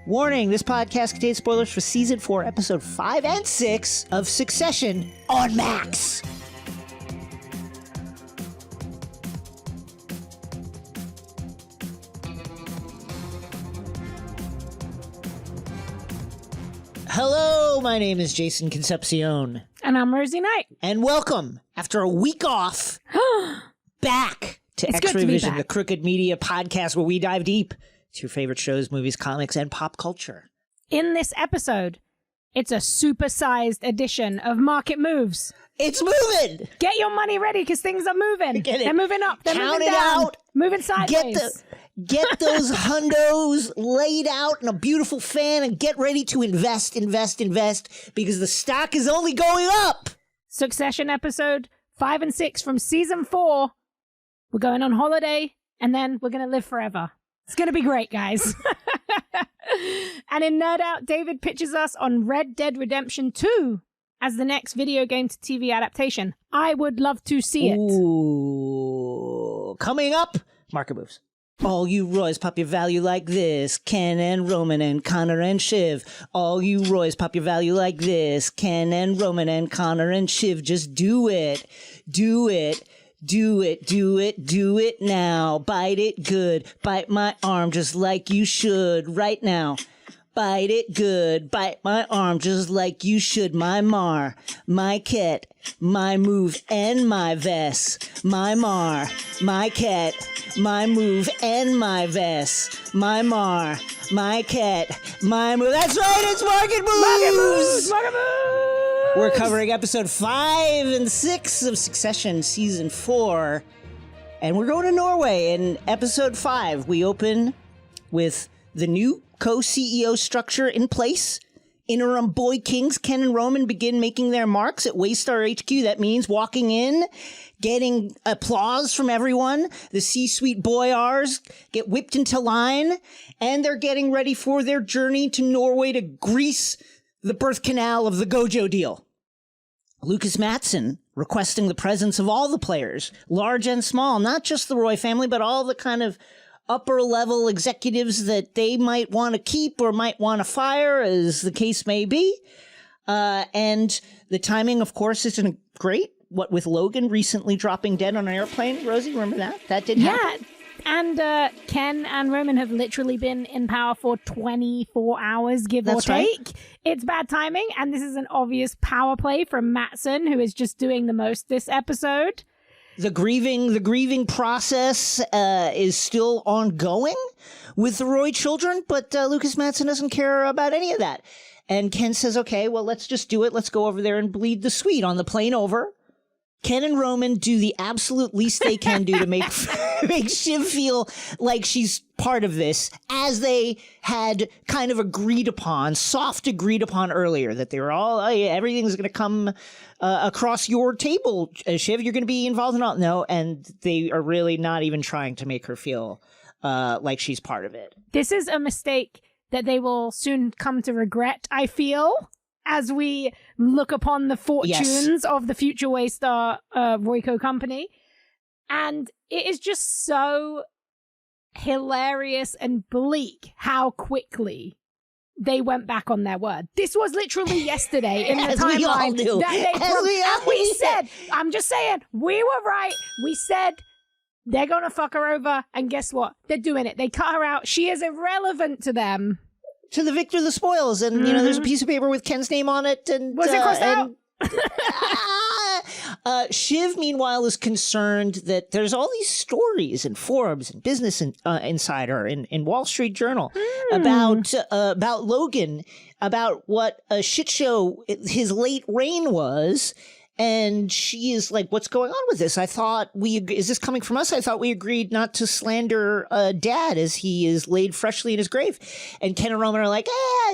Warning, this podcast contains spoilers for Season 4, Episode 5 and 6 of Succession on Max. Hello, my name is Jason Concepcion. And I'm Rosie Knight. And welcome, after a week off, back to X-Ray Vision, the Crooked Media podcast where we dive deep to your favorite shows, movies, comics, and pop culture. In this episode, it's a supersized edition of Market Moves. It's moving! Get your money ready because things are moving. They're moving up. They're Count moving it down. out. Moving sideways. Get those hundos laid out in a beautiful fan and get ready to invest because the stock is only going up. Succession episode 5 and 6 from season 4. We're going on holiday and then we're going to live forever. It's going to be great, guys. And in Nerd Out, David pitches us on Red Dead Redemption 2 as the next video game to TV adaptation. I would love to see it. Ooh. Coming up, Market Moves. All you Roys pop your value like this. Ken and Roman and Connor and Shiv. All you Roys pop your value like this. Ken and Roman and Connor and Shiv. Just do it. Do it. Do it, do it, do it now. Bite it good. Bite my arm just like you should right now. Bite it good. Bite my arm just like you should. My Mar, my Ket, my move and my vest. My Mar, my Ket, my move and my vest. My Mar, my Ket, my move. That's right, it's Market Moves! Market Moves! Market Moves! We're covering episode 5 and 6 of Succession season 4. And we're going to Norway. In episode 5, we open with the new co-CEO structure in place. Interim boy kings Ken and Roman begin making their marks at Waystar HQ. That means walking in, getting applause from everyone. The C-suite boyars get whipped into line, and they're getting ready for their journey to Norway to grease the birth canal of the Gojo deal. Lucas Matson requesting the presence of all the players, large and small, not just the Roy family, but all the kind of upper level executives that they might want to keep or might want to fire, as the case may be. And the timing, of course, isn't great. What with Logan recently dropping dead on an airplane, Rosie, remember that? That didn't happen. And Ken and Roman have literally been in power for 24 hours, give or take. Right. It's bad timing, and this is an obvious power play from Matson, who is just doing the most this episode. The grieving process is still ongoing with the Roy children, but Lucas Matson doesn't care about any of that. And Ken says, okay, well, let's just do it. Let's go over there and bleed the sweet. On the plane over, Ken and Roman do the absolute least they can do to make Shiv feel like she's part of this, as they had kind of agreed upon earlier, that they were all, oh, yeah, everything's going to come across your table, Shiv. You're going to be involved in all. No, and they are really not even trying to make her feel like she's part of it. This is a mistake that they will soon come to regret, I feel, as we look upon the fortunes of the future Waystar Royco company. And it is just so hilarious and bleak how quickly they went back on their word. This was literally yesterday in the timeline. We said, I'm just saying, we were right. We said they're going to fuck her over. And guess what? They're doing it. They cut her out. She is irrelevant to them. To the victor of the spoils. And, you know, there's a piece of paper with Ken's name on it. And was it crossed out? Shiv, meanwhile, is concerned that there's all these stories in Forbes and Business Insider in Wall Street Journal about Logan, about what a shit show his late reign was. And she is like, what's going on with this? Is this coming from us? I thought we agreed not to slander Dad as he is laid freshly in his grave. And Ken and Roman are like,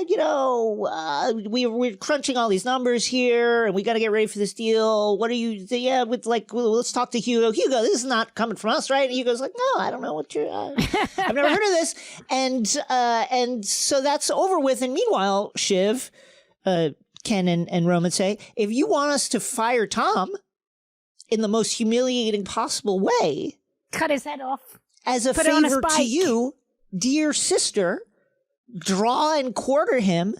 we're crunching all these numbers here and we got to get ready for this deal. What are you, let's talk to Hugo. Hugo, this is not coming from us, right? And Hugo's like, no, I don't know what you're, I've never heard of this. And so that's over with. And meanwhile, Shiv, Ken and Roman say, if you want us to fire Tom in the most humiliating possible way, cut his head off, as a favor to you, dear sister, draw and quarter him,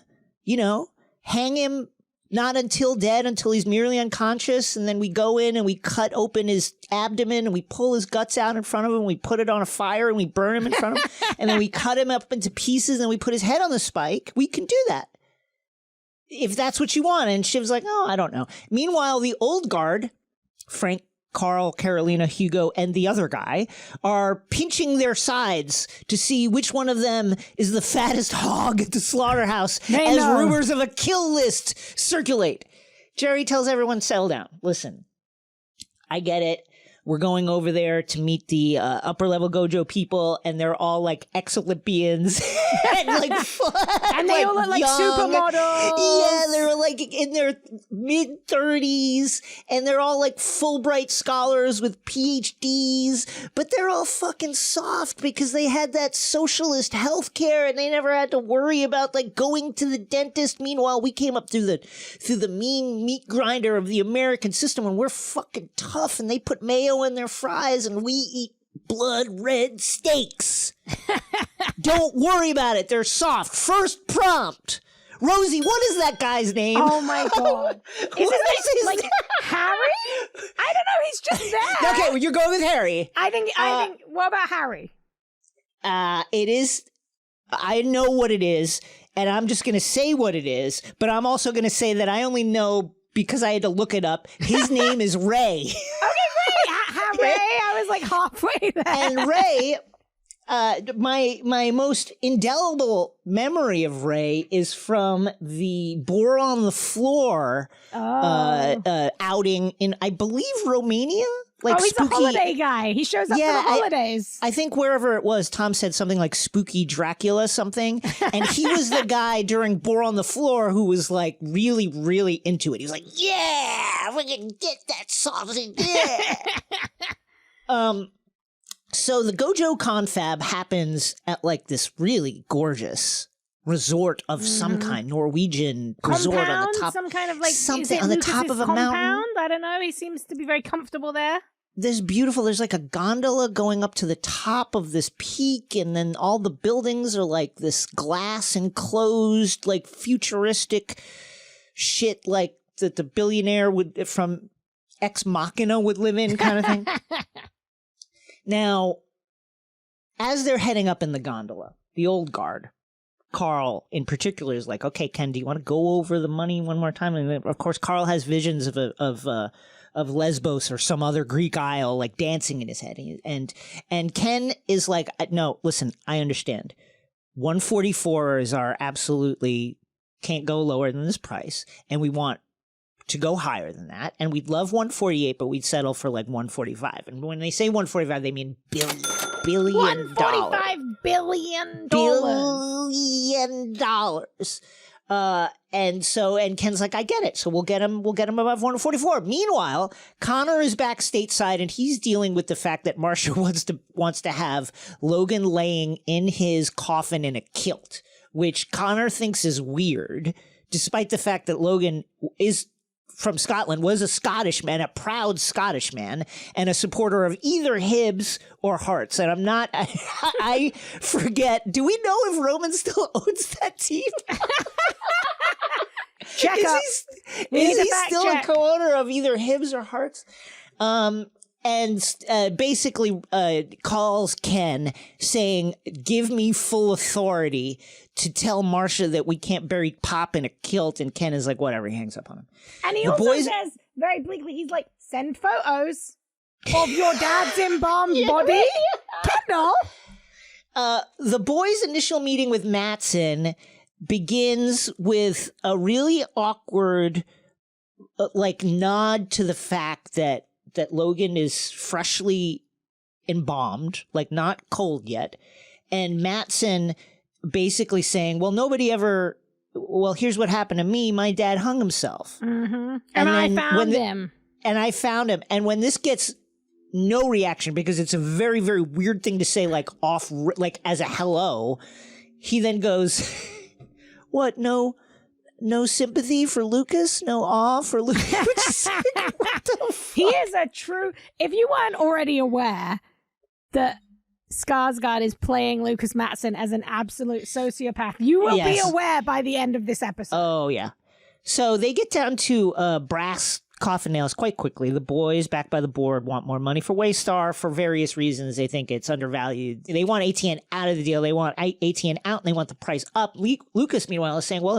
hang him not until dead, until he's merely unconscious. And then we go in and we cut open his abdomen and we pull his guts out in front of him. And we put it on a fire and we burn him in front of him. And then we cut him up into pieces and we put his head on the spike. We can do that if that's what you want. And Shiv's like, oh, I don't know. Meanwhile, the old guard, Frank, Carl, Carolina, Hugo, and the other guy are pinching their sides to see which one of them is the fattest hog at the slaughterhouse as rumors of a kill list circulate. Jerry tells everyone, settle down. Listen, I get it. We're going over there to meet the upper level Gojo people, and they're all like ex-Olympians and and they all look like supermodels. Yeah, they're like in their mid-30s, and they're all like Fulbright scholars with PhDs, but they're all fucking soft because they had that socialist healthcare, and they never had to worry about like going to the dentist. Meanwhile, we came up through the mean meat grinder of the American system, and we're fucking tough, and they put mayo in their fries and we eat blood red steaks. Don't worry about it. They're soft. First prompt. Rosie, what is that guy's name? Oh my God. Is it like Harry? I don't know. He's just there. Okay, well, you're going with Harry. I think, what about Harry? It is, I know what it is, and I'm just going to say what it is, but I'm also going to say that I only know because I had to look it up. His name is Ray. Ray, I was like halfway there. And Ray, my most indelible memory of Ray is from the Boar on the Floor outing in, I believe, Romania. Like he's a holiday guy. He shows up for the holidays. I think wherever it was, Tom said something like spooky Dracula something. And he was the guy during Boar on the Floor who was like really, really into it. He was like, yeah, we can get that sausage. Yeah. So the Gojo Confab happens at like this really gorgeous resort of some kind, Norwegian resort on the top. Some kind of like something on the top of a mountain. I don't know. He seems to be very comfortable there. There's like a gondola going up to the top of this peak, and then all the buildings are like this glass enclosed, like futuristic shit like that the billionaire from Ex Machina would live in, kind of thing. Now, as they're heading up in the gondola, the old guard, Carl in particular, is like, okay, Ken, do you want to go over the money one more time? And of course, Carl has visions of Lesbos or some other Greek isle, like dancing in his head. And Ken is like, no, listen, I understand. 144 is our absolutely can't go lower than this price. And we want to go higher than that. And we'd love 148, but we'd settle for like 145. And when they say 145, they mean billion $145 billion. Billion dollars. And Ken's like, I get it. So we'll get him above 144. Meanwhile, Connor is back stateside and he's dealing with the fact that Marsha wants to have Logan laying in his coffin in a kilt, which Connor thinks is weird, despite the fact that Logan is from Scotland, was a Scottish man, a proud Scottish man, and a supporter of either Hibs or Hearts. And I forget, do we know if Roman still owns that team? Check up. Is he still a co-owner of either Hibs or Hearts? And basically calls Ken saying, give me full authority to tell Marsha that we can't bury Pop in a kilt. And Ken is like, whatever, he hangs up on him. And he also says very bleakly, he's like, send photos of your dad's embalmed body. Kendall. The boys' initial meeting with Mattson begins with a really awkward nod to the fact that Logan is freshly embalmed, like not cold yet. And Mattson basically saying, here's what happened to me. My dad hung himself. Mm-hmm. And I found him. And I found him. And when this gets no reaction, because it's a very, very weird thing to say, like as a hello, he then goes, what? No sympathy for Lucas? No awe for Lucas? What the fuck? He is a true... If you weren't already aware that Skarsgård is playing Lucas Matson as an absolute sociopath. You will be aware by the end of this episode. Oh, yeah. So they get down to brass coffin nails quite quickly. The boys, backed by the board, want more money for Waystar for various reasons. They think it's undervalued. They want ATN out of the deal. They want ATN out, and they want the price up. Lucas, meanwhile, is saying, well,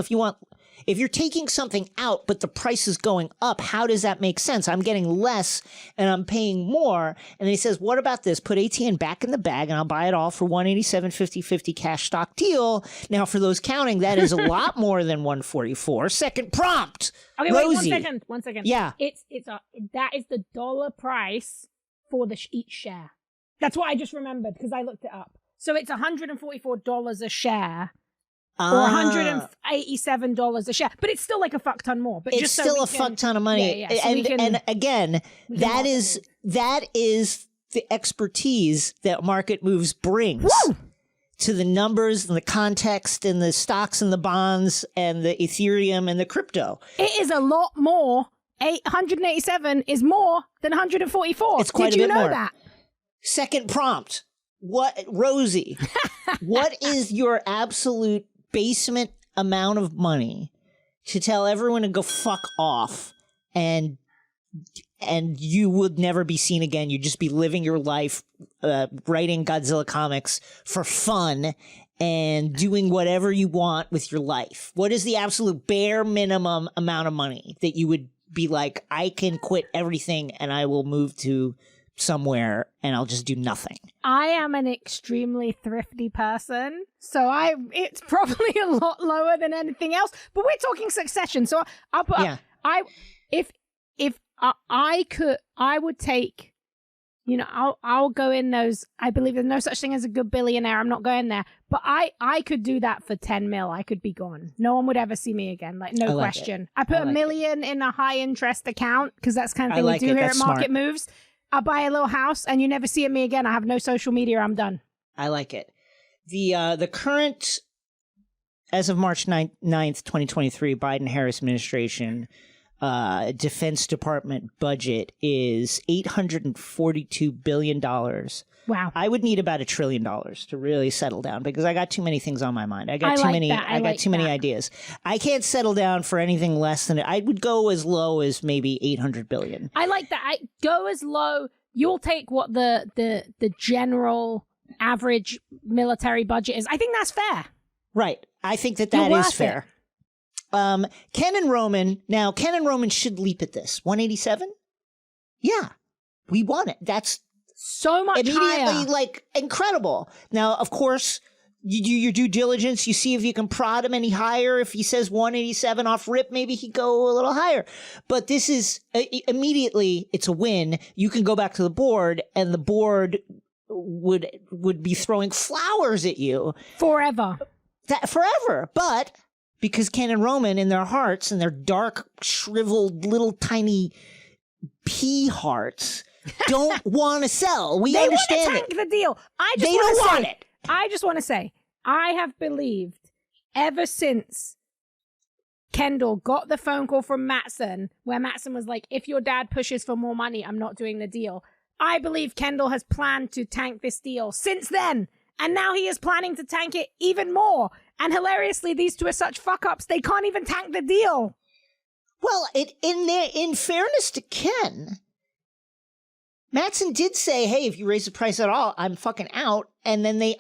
if you're taking something out, but the price is going up, how does that make sense? I'm getting less and I'm paying more. And he says, what about this? Put ATN back in the bag and I'll buy it all for $187.50 50 cash stock deal. Now, for those counting, that is a lot more than $144. Second prompt. Okay, Rosie. wait, 1 second. Yeah. That is the dollar price for each share. That's what I just remembered because I looked it up. So it's $144 a share. Or $187 a share, but it's still like a fuck ton more. But it's still a fuck ton of money. And again, that is the expertise that Market Moves brings to the numbers and the context and the stocks and the bonds and the Ethereum and the crypto. It is a lot more. 187 is more than 144. It's quite a bit more. Did you know that? Second prompt. Rosie, what is your absolute basement amount of money to tell everyone to go fuck off and you would never be seen again? You'd just be living your life writing Godzilla comics for fun and doing whatever you want with your life. What is the absolute bare minimum amount of money that you would be like, I can quit everything and I will move to somewhere and I'll just do nothing? I am an extremely thrifty person, so it's probably a lot lower than anything else. But we're talking Succession, so I'll put if I would take, I'll go in those. I believe there's no such thing as a good billionaire. I'm not going there, but I could do that for 10 mil. I could be gone. No one would ever see me again. Like no question. I put $1 million in a high interest account because that's the kind of thing we do here at Market Moves. I'll buy a little house and you never see me again. I have no social media. I'm done. I like it. The current, as of March 9th, 2023, Biden-Harris administration Defense Department budget is $842 billion. Wow. I would need about $1 trillion to really settle down because I got too many things on my mind. I got too many ideas. I can't settle down for anything less than it. I would go as low as maybe 800 billion. I like that. I go as low. You'll take what the general average military budget is. I think that's fair. Right. I think that is fair. Ken and Roman should leap at this. 187? Yeah. We want it. That's so much immediately higher. Like incredible. Now, of course, you do your due diligence. You see if you can prod him any higher. If he says 187 off rip, maybe he'd go a little higher. But this is immediately, it's a win. You can go back to the board and the board would be throwing flowers at you. Forever. Forever. But because Ken and Roman in their hearts and their dark, shriveled, little tiny pea hearts don't want to sell. We understand it. They want to tank the deal. They don't want it. I just want to say, I have believed ever since Kendall got the phone call from Matson, where Matson was like, if your dad pushes for more money, I'm not doing the deal. I believe Kendall has planned to tank this deal since then. And now he is planning to tank it even more. And hilariously, these two are such fuck-ups, they can't even tank the deal. Well, in fairness to Ken, Matson did say, hey, if you raise the price at all, I'm fucking out. And then they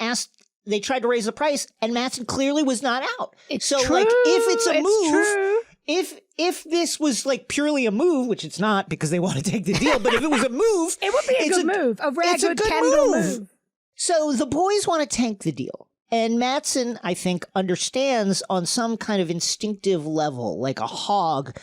tried to raise the price, and Matson clearly was not out. It's so, true. Like, if it's a move, true. if this was like purely a move, which it's not because they want to take the deal, but if it was a move, it would be a good move. A rare good Kendall move. So the boys want to tank the deal. And Matson, I think, understands on some kind of instinctive level, like a hog,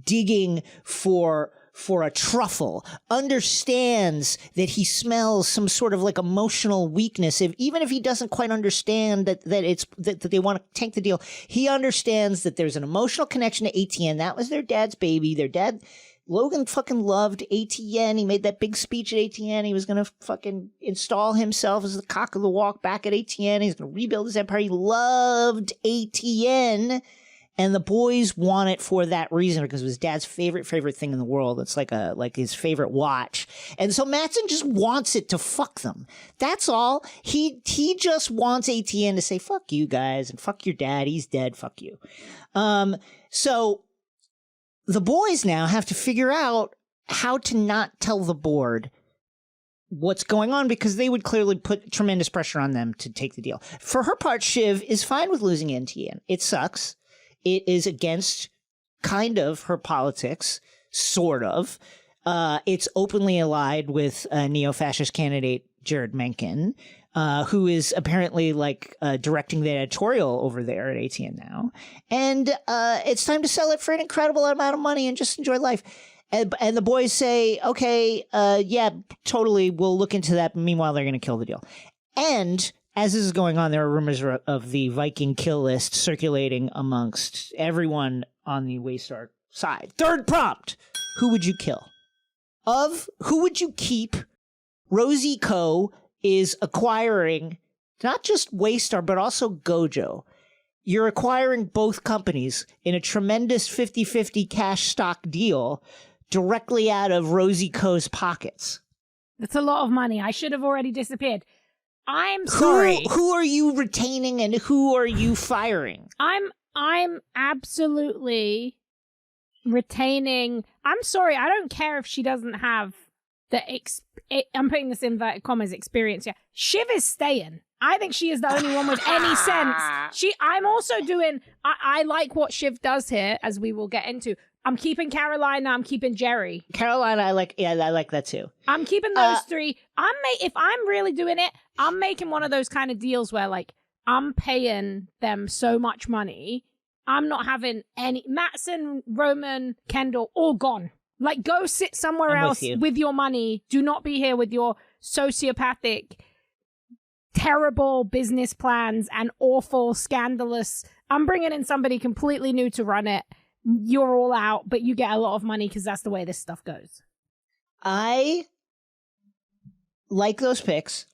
digging for a truffle, understands that he smells some sort of like emotional weakness. Even if he doesn't quite understand that they want to tank the deal, he understands that there's an emotional connection to ATN. That was their dad's baby. Their dad, Logan, fucking loved ATN. He made that big speech at ATN. He was going to fucking install himself as the cock of the walk back at ATN. He's going to rebuild his empire. He loved ATN. And the boys want it for that reason, because it was Dad's favorite thing in the world. It's like his favorite watch. And so Mattson just wants it to fuck them. That's all. He just wants ATN to say, fuck you guys, and fuck your dad. He's dead. Fuck you. So the boys now have to figure out how to not tell the board what's going on, because they would clearly put tremendous pressure on them to take the deal. For her part, Shiv is fine with losing NTN. It sucks. It is against kind of her politics, sort of. It's openly allied with neo-fascist candidate Jared Mencken, who is apparently directing the editorial over there at ATN now. And it's time to sell it for an incredible amount of money and just enjoy life. And the boys say, okay, yeah, totally, we'll look into that. Meanwhile, they're going to kill the deal. And as this is going on, there are rumors of the Viking kill list circulating amongst everyone on the Waystar side. Third prompt. Who would you kill? Who would you keep? Rosie Co. is acquiring not just Waystar, but also Gojo. You're acquiring both companies in a tremendous 50-50 cash stock deal directly out of Rosie Co.'s pockets. That's a lot of money. I should have already disappeared. I'm sorry. Who are you retaining and who are you firing? I'm absolutely retaining. I'm sorry. I don't care if she doesn't have the I'm putting this in inverted commas experience. Yeah, Shiv is staying. I think she is the only one with any sense. I'm also doing. I like what Shiv does here, as we will get into. I'm keeping Carolina. I'm keeping Jerry. Carolina, I like that too. I'm keeping those three. If I'm really doing it, I'm making one of those kind of deals where I'm paying them so much money. I'm not having any. Mattson, Roman, Kendall, all gone. Go sit somewhere else with your money. Do not be here with your sociopathic, terrible business plans and awful, scandalous. I'm bringing in somebody completely new to run it. You're all out, but you get a lot of money because that's the way this stuff goes. I like those picks.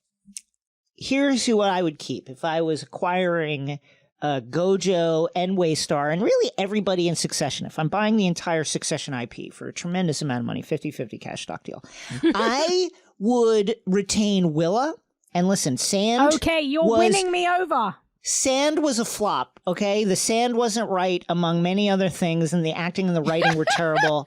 Here's who I would keep if I was acquiring Gojo and Waystar and really everybody in Succession. If I'm buying the entire Succession IP for a tremendous amount of money, 50-50 cash stock deal, I would retain Willa. And listen, Sand. Okay, you're winning me over. Sand was a flop, okay? The sand wasn't right among many other things, and the acting and the writing were terrible.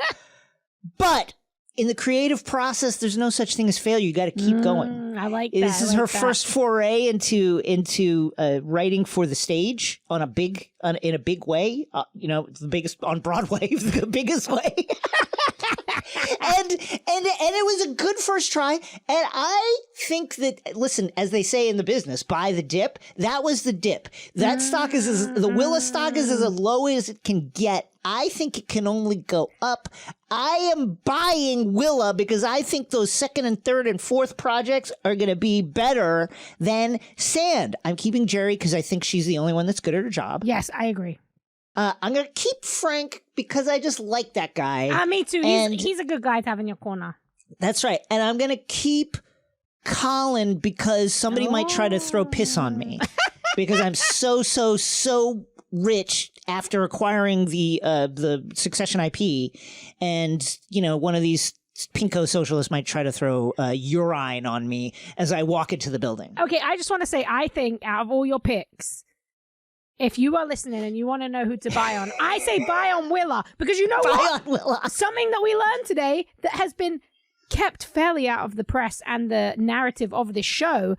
But in the creative process, there's no such thing as failure. You got to keep going. I like that. This is her first foray into writing for the stage in a big way. The biggest on Broadway, the biggest way. And it was a good first try. And I think that, listen, as they say in the business, buy the dip. That was the dip. That stock the Willa stock is as low as it can get. I think it can only go up. I am buying Willa because I think those second and third and fourth projects are going to be better than Sand. I'm keeping Jerry because I think she's the only one that's good at her job. Yes, I agree. I'm going to keep Frank because I just like that guy. Me too. He's a good guy to have in your corner. That's right. And I'm going to keep Colin because somebody might try to throw piss on me because I'm so rich after acquiring the Succession IP. And, one of these pinko socialists might try to throw urine on me as I walk into the building. Okay, I just want to say, I think out of all your picks, if you are listening and you want to know who to buy on, I say buy on Willa. Because you know what? Buy on Willa. Something that we learned today that has been kept fairly out of the press and the narrative of this show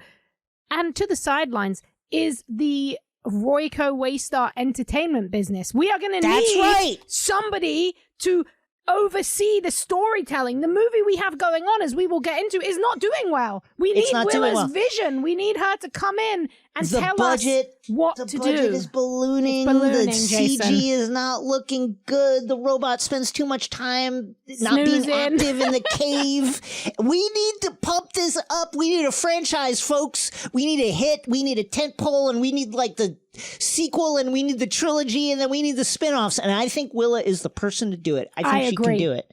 and to the sidelines is the Royco Waystar entertainment business. We are going to need somebody to oversee the storytelling. The movie we have going on, as we will get into, is not doing well. We need Willa's vision. We need her to come in and tell us what to do. The budget is ballooning. The CG is not looking good. The robot spends too much time not being active in the cave. We need to pump this up. We need a franchise, folks. We need a hit. We need a tentpole, and we need the sequel, and we need the trilogy, and then we need the spinoffs. And I think Willa is the person to do it. I think she can do it.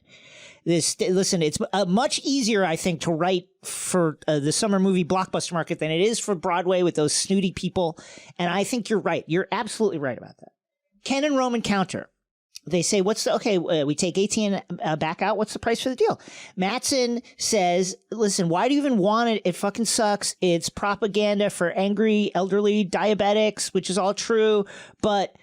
Listen, it's much easier, I think, to write for the summer movie blockbuster market than it is for Broadway with those snooty people. And I think you're right. You're absolutely right about that. Ken and Roman counter. They say, we take 18 back out. What's the price for the deal? Mattson says, listen, why do you even want it? It fucking sucks. It's propaganda for angry elderly diabetics, which is all true. But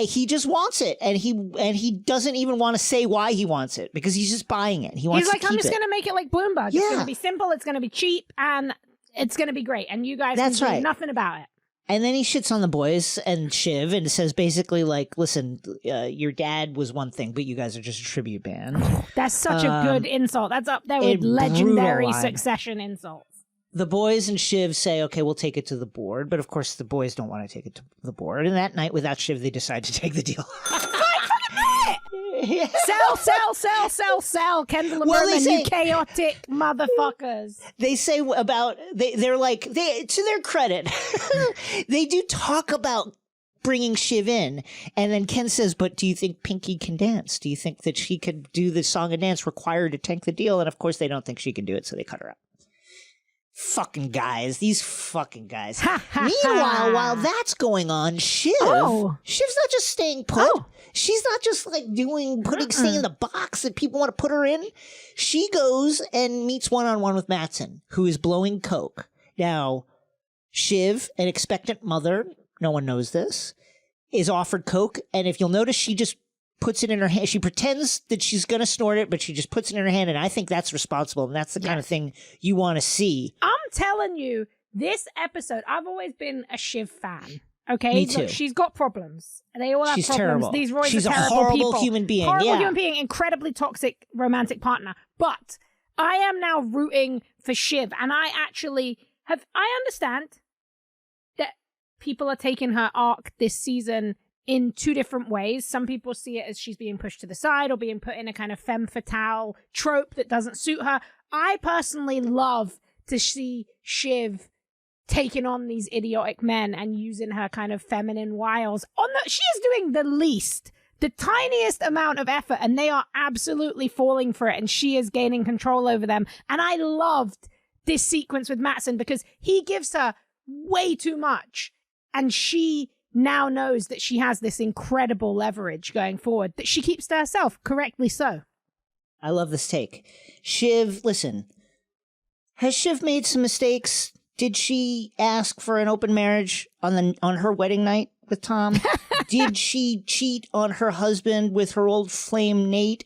he just wants it. And he doesn't even want to say why he wants it because he's just buying it. He's like, I'm just going to make it like Bloomberg. Yeah. It's going to be simple. It's going to be cheap. And it's going to be great. And you guys can do nothing about it. And then he shits on the boys and Shiv and says basically like, listen, your dad was one thing, but you guys are just a tribute band. That's such a good insult. That's up there with legendary Succession insults. The boys and Shiv say, okay, we'll take it to the board. But of course, the boys don't want to take it to the board. And that night without Shiv, they decide to take the deal. Yeah. Sell. Kendall and Roman, you chaotic motherfuckers. They say they're like, to their credit, they do talk about bringing Shiv in. And then Ken says, but do you think Pinky can dance? Do you think that she could do the song and dance required to tank the deal? And of course, they don't think she can do it, so they cut her out. These fucking guys. Meanwhile, while that's going on, Shiv's not just staying put. She's not just like staying in the box that people want to put her in. She goes and meets one-on-one with Mattson, who is blowing coke. Now, Shiv, an expectant mother, no one knows this, is offered coke. And if you'll notice, she just puts it in her hand. She pretends that she's going to snort it, but she just puts it in her hand. And I think that's responsible. And that's the kind of thing you want to see. I'm telling you, this episode, I've always been a Shiv fan. Okay? Me too. Look, she's got problems. They all have she's problems. Terrible. These Roys she's are terrible a horrible people. Human being. Horrible human being, incredibly toxic romantic partner. But I am now rooting for Shiv. And I understand that people are taking her arc this season in two different ways. Some people see it as she's being pushed to the side or being put in a kind of femme fatale trope that doesn't suit her. I personally love to see Shiv taking on these idiotic men and using her kind of feminine wiles. She is doing the tiniest amount of effort, and they are absolutely falling for it, and she is gaining control over them. And I loved this sequence with Mattson because he gives her way too much, and she now knows that she has this incredible leverage going forward that she keeps to herself, correctly so. I love this take. Shiv, listen, has Shiv made some mistakes? Did she ask for an open marriage on her wedding night with Tom? Did she cheat on her husband with her old flame Nate,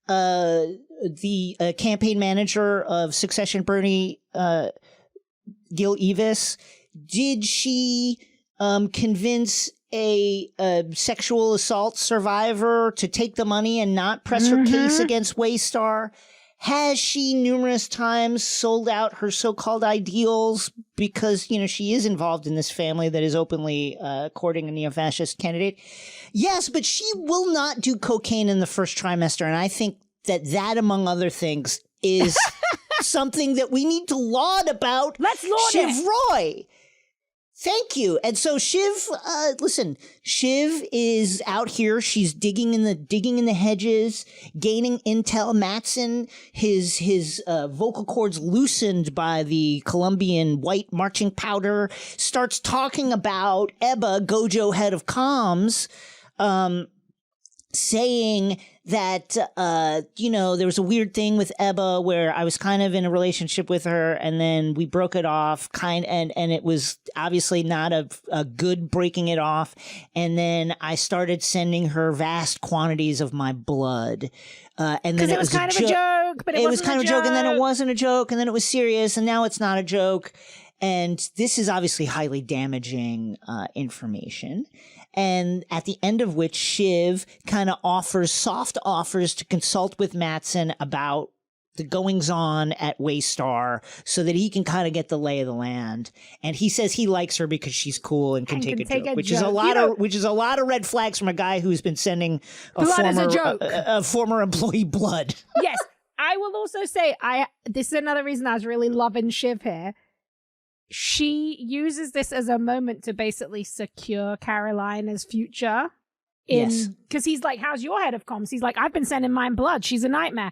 the campaign manager of Succession, Bernie Gil Evis? Did she convince a sexual assault survivor to take the money and not press her case against Waystar? Has she numerous times sold out her so-called ideals because, she is involved in this family that is openly courting a neo-fascist candidate? Yes, but she will not do cocaine in the first trimester. And I think that among other things, is something that we need to laud about. Let's laud Shiv it. Roy. Thank you. And so Shiv, listen, Shiv is out here. She's digging in the hedges, gaining intel. Mattson, his vocal cords loosened by the Colombian white marching powder, starts talking about Ebba, Gojo head of comms, saying that, there was a weird thing with Ebba where I was kind of in a relationship with her and then we broke it off and it was obviously not a good breaking it off. And then I started sending her vast quantities of my blood. And then it was kind of a joke, but it was kind of a joke. And then it wasn't a joke. And then it was serious. And now it's not a joke. And this is obviously highly damaging information. And at the end of which Shiv kind of soft offers to consult with Mattson about the goings-on at Waystar so that he can kind of get the lay of the land. And he says he likes her because she's cool and can take a joke, which is a lot of red flags from a guy who's been sending a former employee blood. Yes, I will also say this is another reason I was really loving Shiv here. She uses this as a moment to basically secure Carolina's future because he's like, how's your head of comms? He's like, I've been sending mine blood. She's a nightmare.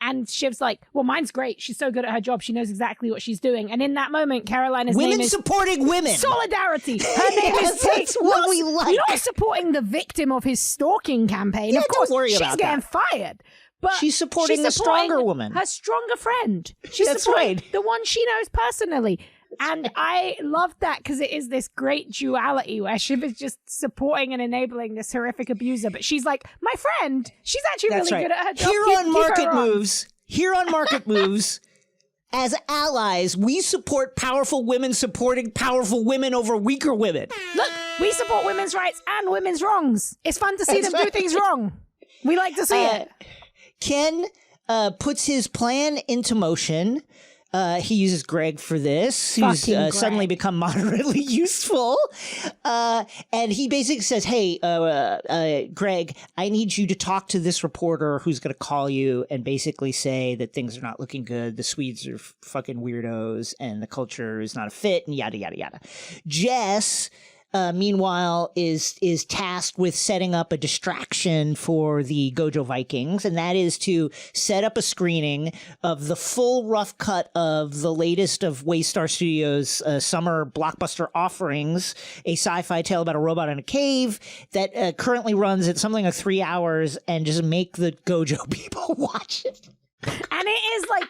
And Shiv's like, well, mine's great. She's so good at her job. She knows exactly what she's doing. And in that moment, Carolina's name is... Women supporting women. Solidarity. Her name is... That's what we like. Not supporting the victim of his stalking campaign. Yeah, of course, don't worry she's about getting that. fired. But she's supporting the stronger woman. Her stronger friend. She's That's supporting right. the one she knows personally. And I love that because it is this great duality where Shiv is just supporting and enabling this horrific abuser. But she's like, my friend, she's actually really good at her job. Here on Market Moves, as allies, we support powerful women supporting powerful women over weaker women. Look, we support women's rights and women's wrongs. It's fun to see them do things wrong. We like to see it. Ken puts his plan into motion. He uses Greg for this, who's suddenly become moderately useful. And he basically says, hey, Greg, I need you to talk to this reporter who's going to call you and basically say that things are not looking good. The Swedes are fucking weirdos and the culture is not a fit and yada, yada, yada. Jess... meanwhile, is tasked with setting up a distraction for the Gojo Vikings, and that is to set up a screening of the full rough cut of the latest of Waystar Studios' summer blockbuster offerings, a sci-fi tale about a robot in a cave that currently runs at something like 3 hours, and just make the Gojo people watch it. And it is like,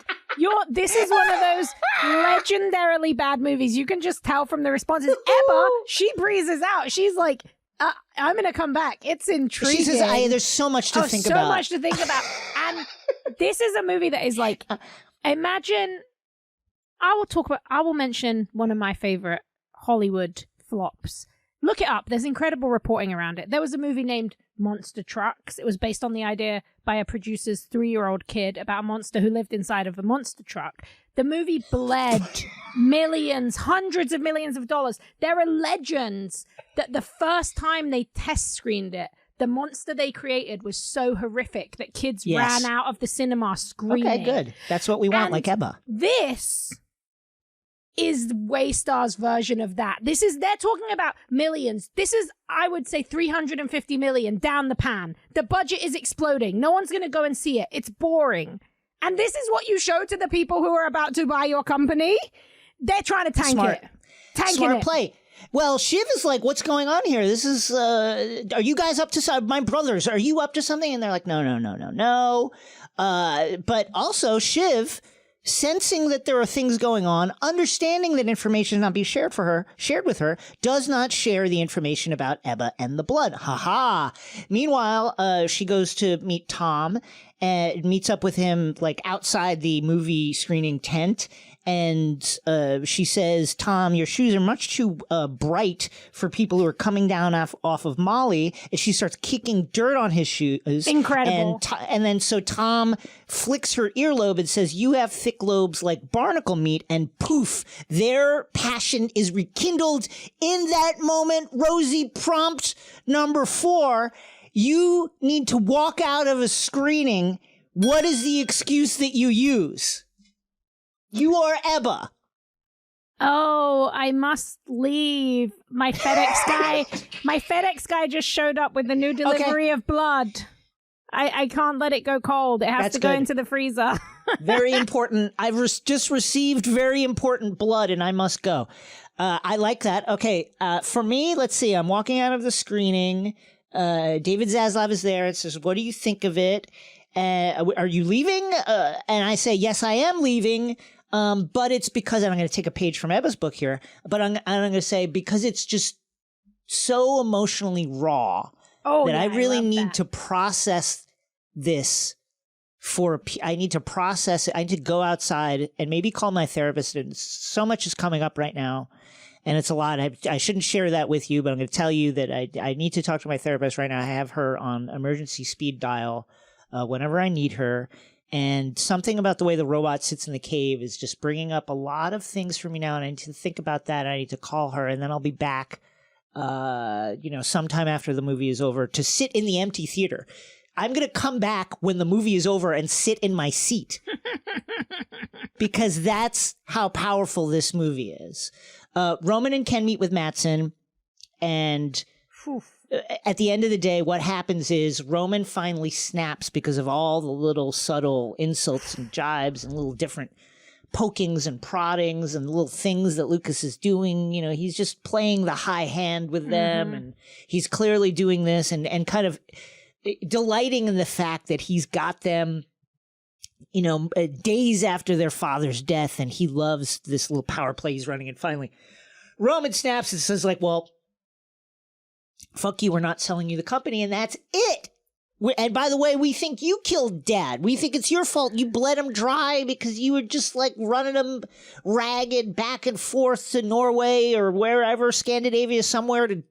this is one of those legendarily bad movies. You can just tell from the responses. Ebba, she breezes out. She's like, I'm going to come back. It's intriguing. She says, there's so much to think about. So much to think about. And this is a movie that is like, imagine, I will mention one of my favorite Hollywood flops. Look it up. There's incredible reporting around it. There was a movie named Monster Trucks. It was based on the idea by a producer's 3-year-old kid about a monster who lived inside of a monster truck. The movie bled millions, hundreds of millions of dollars. There are legends that the first time they test screened it, the monster they created was so horrific that kids ran out of the cinema screaming. Okay, good. That's what we want, and like Ebba. This is Waystar's version of that. They're talking about millions. This is, I would say, 350 million down the pan. The budget is exploding. No one's going to go and see it. It's boring. And this is what you show to the people who are about to buy your company? They're trying to tank it. Smart play. Well, Shiv is like, what's going on here? This is, are you guys up to, my brothers, are you up to something? And they're like, no. But also Shiv, sensing that there are things going on, understanding that information not be shared with her, does not share the information about Ebba and the blood. Ha. Meanwhile, she goes to meet Tom and meets up with him like outside the movie screening tent. And she says, Tom, your shoes are much too bright for people who are coming down off of Molly. And she starts kicking dirt on his shoes. Incredible. And then so Tom flicks her earlobe and says, you have thick lobes like barnacle meat. And poof, their passion is rekindled. In that moment, Rosie, prompt number 4, you need to walk out of a screening. What is the excuse that you use? You are Ebba. Oh, I must leave. My FedEx guy just showed up with the new delivery of blood. I can't let it go cold. It has to go into the freezer. Very important. I've just received very important blood and I must go. I like that. Okay. For me, let's see. I'm walking out of the screening. David Zaslav is there. It says, what do you think of it? Are you leaving? And I say, yes, I am leaving. But it's because, and I'm going to take a page from Ebba's book here, but I'm going to say because it's just so emotionally raw that I really need to process this I need to process it. I need to go outside and maybe call my therapist. And so much is coming up right now. And it's a lot. I shouldn't share that with you, but I'm going to tell you that I need to talk to my therapist right now. I have her on emergency speed dial whenever I need her. And something about the way the robot sits in the cave is just bringing up a lot of things for me now. And I need to think about that. I need to call her and then I'll be back, sometime after the movie is over to sit in the empty theater. I'm going to come back when the movie is over and sit in my seat because that's how powerful this movie is. Roman and Ken meet with Mattson and At the end of the day, what happens is Roman finally snaps because of all the little subtle insults and jibes and little different pokings and proddings and little things that Lucas is doing. You know, he's just playing the high hand with them, and he's clearly doing this and kind of delighting in the fact that he's got them, you know, days after their father's death, and he loves this little power play he's running. And finally, Roman snaps and says, like, well, fuck you, we're not selling you the company, and that's it. And by the way, we think you killed Dad. We think it's your fault. You bled him dry because you were just like running him ragged back and forth to Norway or wherever, Scandinavia, somewhere to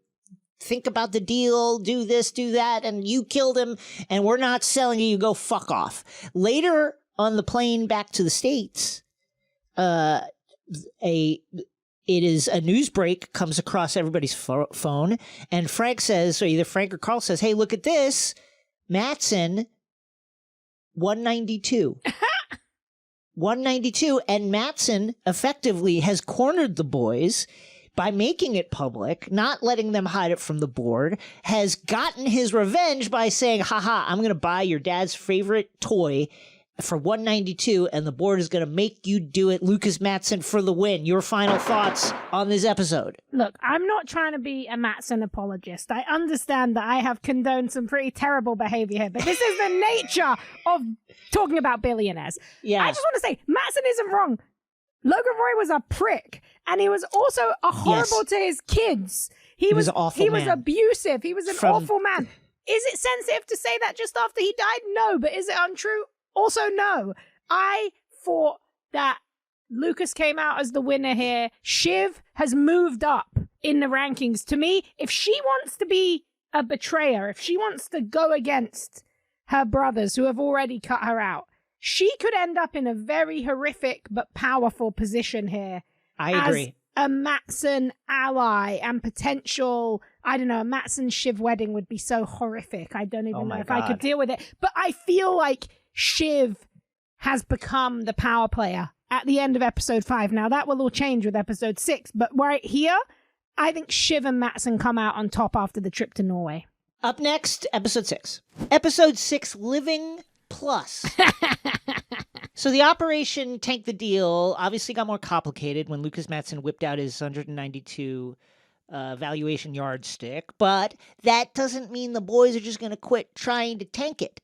think about the deal, do this, do that, and you killed him, and we're not selling you. Go fuck off. Later on the plane back to the States, it is a news break comes across everybody's phone, and Frank says, or either Frank or Carl says, hey, look at this. Mattson, 192. 192, and Mattson effectively has cornered the boys by making it public, not letting them hide it from the board, has gotten his revenge by saying, haha, I'm going to buy your dad's favorite toy for 192, and the board is going to make you do it. Lucas Mattson for the win. Your final thoughts on this episode? Look, I'm not trying to be a Mattson apologist. I understand that I have condoned some pretty terrible behavior here, but this is the nature of talking about billionaires. Yeah. I just want to say, Mattson isn't wrong. Logan Roy was a prick, and he was also a horrible to his kids. He was awful. He was abusive. He was an awful man. Is it sensitive to say that just after he died? No, but is it untrue? Also, no. I thought that Lucas came out as the winner here. Shiv has moved up in the rankings. To me, if she wants to be a betrayer, if she wants to go against her brothers who have already cut her out, she could end up in a very horrific but powerful position here. I agree. As a Mattson ally and potential, I don't know, a Mattson Shiv wedding would be so horrific. I don't even know if I could deal with it. But I feel like Shiv has become the power player at the end of episode 5. Now, that will all change with episode 6. But right here, I think Shiv and Mattson come out on top after the trip to Norway. Up next, episode 6. Episode 6, Living Plus. So the operation Tank the Deal obviously got more complicated when Lucas Mattson whipped out his 192 valuation yardstick. But that doesn't mean the boys are just going to quit trying to tank it.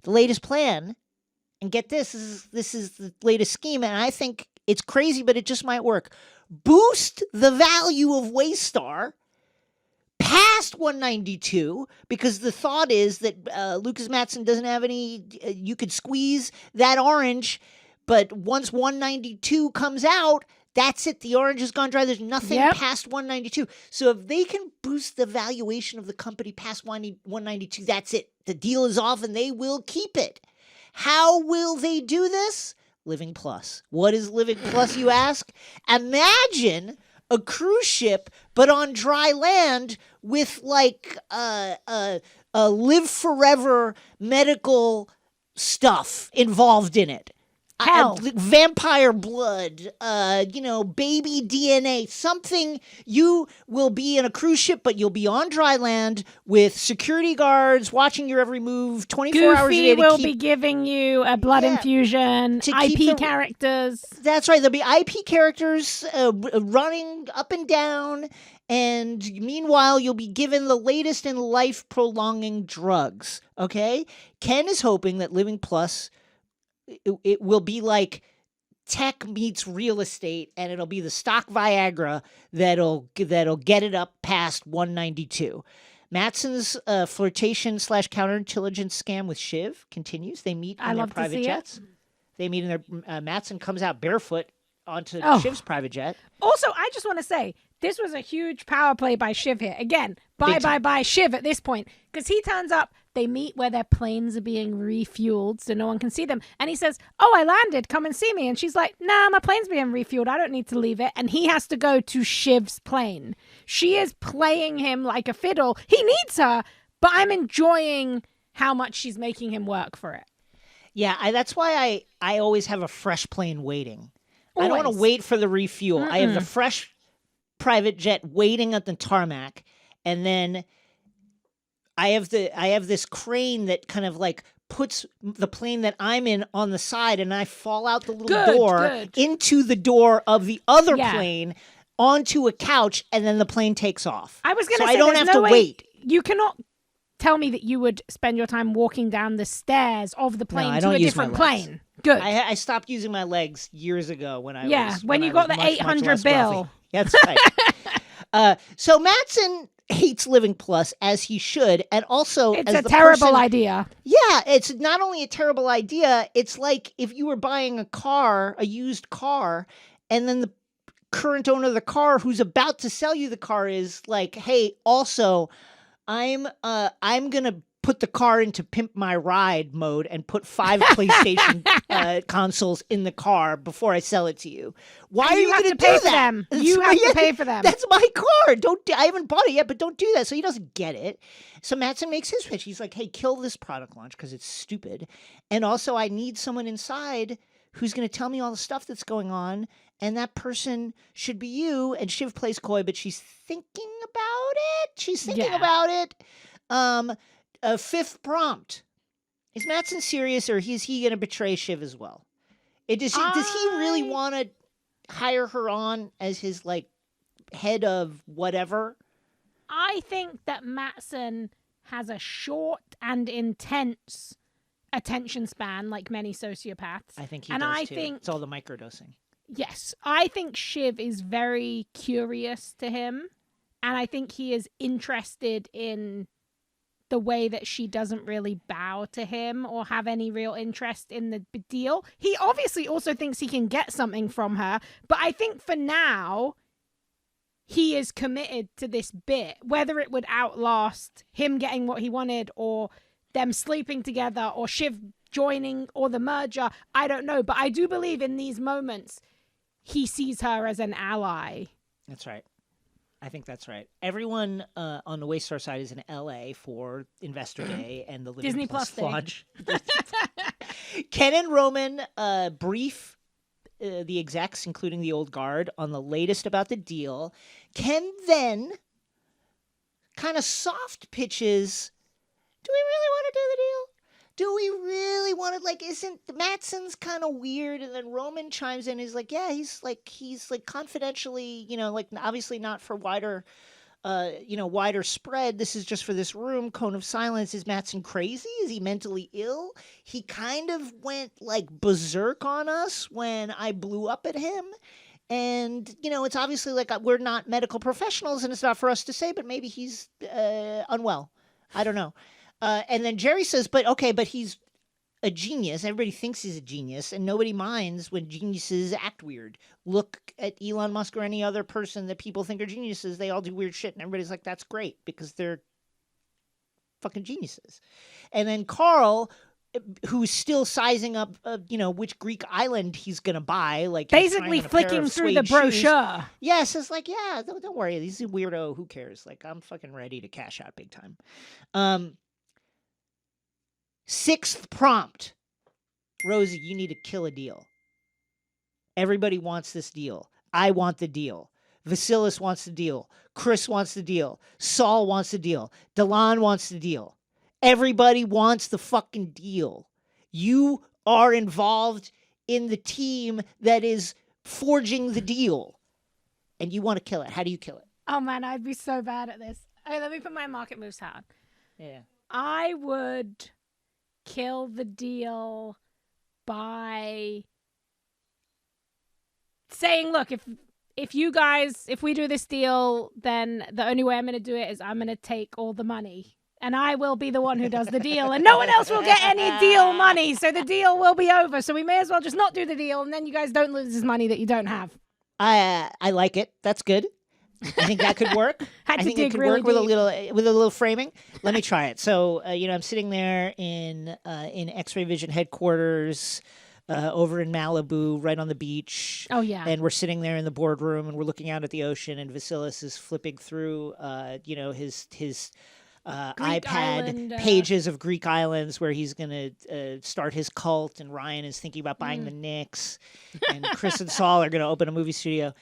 The latest plan, and get this, this is the latest scheme, and I think it's crazy, but it just might work. Boost the value of Waystar past 192, because the thought is that Lucas Mattson doesn't have any, you could squeeze that orange, but once 192 comes out, that's it. The orange has gone dry. There's nothing past 192. So if they can boost the valuation of the company past 192, that's it. The deal is off and they will keep it. How will they do this? Living Plus. What is Living Plus, you ask? Imagine a cruise ship, but on dry land with like a live forever medical stuff involved in it. Vampire blood, baby DNA, something. You will be in a cruise ship, but you'll be on dry land with security guards watching your every move 24 hours a day. Goofy will be giving you a blood infusion, IP characters. That's right. There'll be IP characters running up and down, and meanwhile, you'll be given the latest in life-prolonging drugs, okay? Ken is hoping that Living Plus, it will be like tech meets real estate, and it'll be the stock Viagra that'll get it up past 192. Mattson's flirtation / counterintelligence scam with Shiv continues. They meet in their private jets. They meet in their Mattson comes out barefoot onto Shiv's private jet. Also, I just want to say, this was a huge power play by Shiv here. Again, bye Shiv at this point, because he turns up. They meet where their planes are being refueled so no one can see them. And he says, oh, I landed. Come and see me. And she's like, nah, my plane's being refueled. I don't need to leave it. And he has to go to Shiv's plane. She is playing him like a fiddle. He needs her, but I'm enjoying how much she's making him work for it. Yeah, that's why I always have a fresh plane waiting. Always. I don't want to wait for the refuel. I have the fresh private jet waiting at the tarmac. And then I have this crane that kind of like puts the plane that I'm in on the side, and I fall out the little door into the door of the other plane onto a couch, and then the plane takes off. I was going to say, I don't have to wait. You cannot tell me that you would spend your time walking down the stairs of the plane to a different plane. Good. I stopped using my legs years ago when I was when you got the 800 bill. That's right. So Mattson hates Living Plus, as he should, and also it's a terrible idea. Yeah, it's not only a terrible idea, it's like if you were buying a used car, and then the current owner of the car who's about to sell you the car is like, hey, also, I'm gonna put the car into pimp my ride mode and put 5 PlayStation consoles in the car before I sell it to you. Why are you going to pay for them? You have to pay for them. That's my car. I haven't bought it yet, but don't do that. So he doesn't get it. So Mattson makes his pitch. He's like, hey, kill this product launch because it's stupid. And also I need someone inside who's going to tell me all the stuff that's going on. And that person should be you. And Shiv plays coy, but she's thinking about it. A 5th prompt. Is Mattson serious, or is he going to betray Shiv as well? Does he really want to hire her on as his like head of whatever? I think that Mattson has a short and intense attention span, like many sociopaths. I think he does too. It's all the microdosing. Yes, I think Shiv is very curious to him, and I think he is interested in the way that she doesn't really bow to him or have any real interest in the deal. He obviously also thinks he can get something from her, but I think for now, he is committed to this bit, whether it would outlast him getting what he wanted or them sleeping together or Shiv joining or the merger. I don't know, but I do believe in these moments, he sees her as an ally. That's right. I think that's right. Everyone on the Waystar side is in LA for Investor Day and the Living Disney Plus Plus launch. Ken and Roman brief the execs, including the old guard, on the latest about the deal. Ken then kind of soft pitches, do we really want to do the deal? Do we really want to, like, isn't Mattson's kind of weird? And then Roman chimes in. He's like, yeah, he's like confidentially, like obviously not for wider spread. This is just for this room. Cone of silence. Is Mattson crazy? Is he mentally ill? He kind of went like berserk on us when I blew up at him. And, it's obviously like we're not medical professionals and it's not for us to say, but maybe he's unwell. I don't know. And then Jerry says, but he's a genius. Everybody thinks he's a genius, and nobody minds when geniuses act weird. Look at Elon Musk or any other person that people think are geniuses. They all do weird shit, and everybody's like, that's great, because they're fucking geniuses. And then Carl, who's still sizing up, which Greek island he's going to buy. Like basically flicking through the brochure. Shoes. Yes, it's like, yeah, don't worry. He's a weirdo. Who cares? Like, I'm fucking ready to cash out big time. 6th prompt. Rosie, you need to kill a deal. Everybody wants this deal. I want the deal. Vasilis wants the deal. Chris wants the deal. Saul wants the deal. Delon wants the deal. Everybody wants the fucking deal. You are involved in the team that is forging the deal. And you want to kill it. How do you kill it? Oh, man, I'd be so bad at this. Okay, let me put my market moves hat. Yeah. I would kill the deal by saying, look, if we do this deal, then the only way I'm going to do it is I'm going to take all the money. And I will be the one who does the deal. And no one else will get any deal money. So the deal will be over. So we may as well just not do the deal. And then you guys don't lose this money that you don't have. I like it. That's good. I think that could work. I think it could work with a little framing. Let me try it. So, I'm sitting there in X-Ray Vision headquarters over in Malibu, right on the beach. Oh, yeah. And we're sitting there in the boardroom, and we're looking out at the ocean, and Vasilis is flipping through, his iPad Island, pages of Greek islands where he's going to start his cult, and Ryan is thinking about buying the Knicks, and Chris and Saul are going to open a movie studio.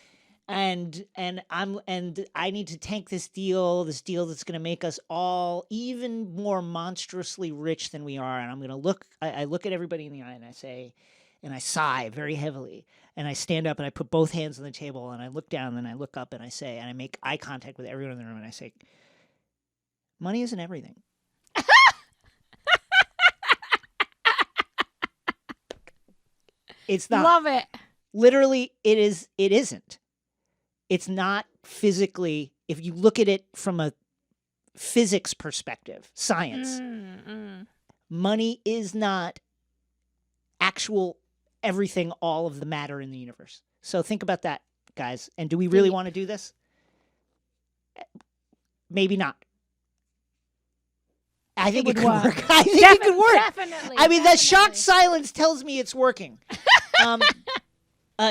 and I need to tank this deal that's going to make us all even more monstrously rich than we are. And I'm going to look. I look at everybody in the eye and I say, and I sigh very heavily. And I stand up and I put both hands on the table and I look down and I look up and I say, and I make eye contact with everyone in the room and I say, money isn't everything. It's not. Love it. Literally, it isn't. It's not physically, if you look at it from a physics perspective, science, money is not actual everything, all of the matter in the universe. So think about that, guys. And do we really want to do this? Maybe not. I think it could work. I think it could work. Definitely. I mean, that shocked silence tells me it's working.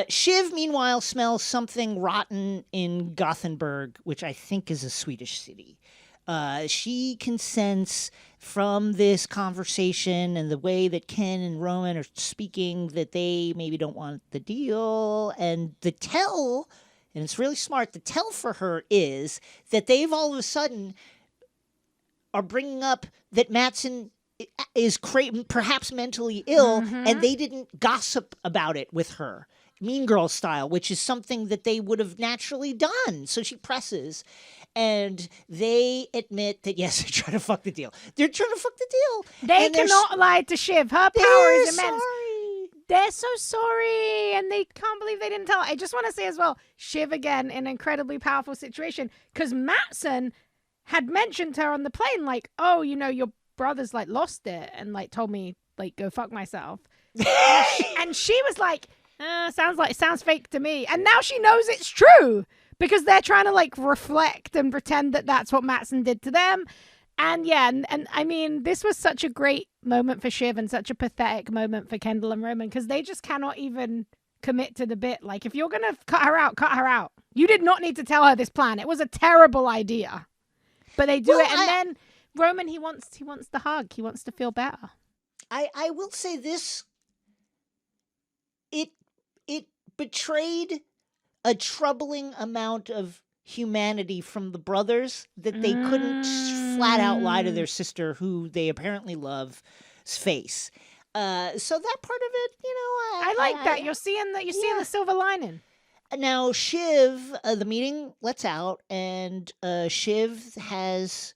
Shiv, meanwhile, smells something rotten in Gothenburg, which I think is a Swedish city. She can sense from this conversation and the way that Ken and Roman are speaking that they maybe don't want the deal. And the tell, and it's really smart, the tell for her is that they've all of a sudden are bringing up that Matsson is perhaps mentally ill, and they didn't gossip about it with her, Mean Girl style, which is something that they would have naturally done. So she presses, and they admit that, yes, they're trying to fuck the deal. They're trying to fuck the deal. They cannot lie to Shiv. Her power is immense. Sorry. They're so sorry, and they can't believe they didn't tell. I just want to say as well, Shiv, again, an incredibly powerful situation, because Matsson had mentioned to her on the plane, like, oh, you know, your brother's, like, lost it and, like, told me, like, go fuck myself. And she was like, sounds fake to me. And now she knows it's true because they're trying to, like, reflect and pretend that that's what Matsson did to them. And yeah, and I mean, this was such a great moment for Shiv and such a pathetic moment for Kendall and Roman, because they just cannot even commit to the bit. Like, if you're going to cut her out, cut her out. You did not need to tell her this plan. It was a terrible idea. But they do it, and then Roman, he wants the hug. He wants to feel better. I will say this. It betrayed a troubling amount of humanity from the brothers that they couldn't flat out lie to their sister, who they apparently love, face. So that part of it, you know, I like that. You're seeing the silver lining. Now, Shiv, the meeting lets out, and Shiv has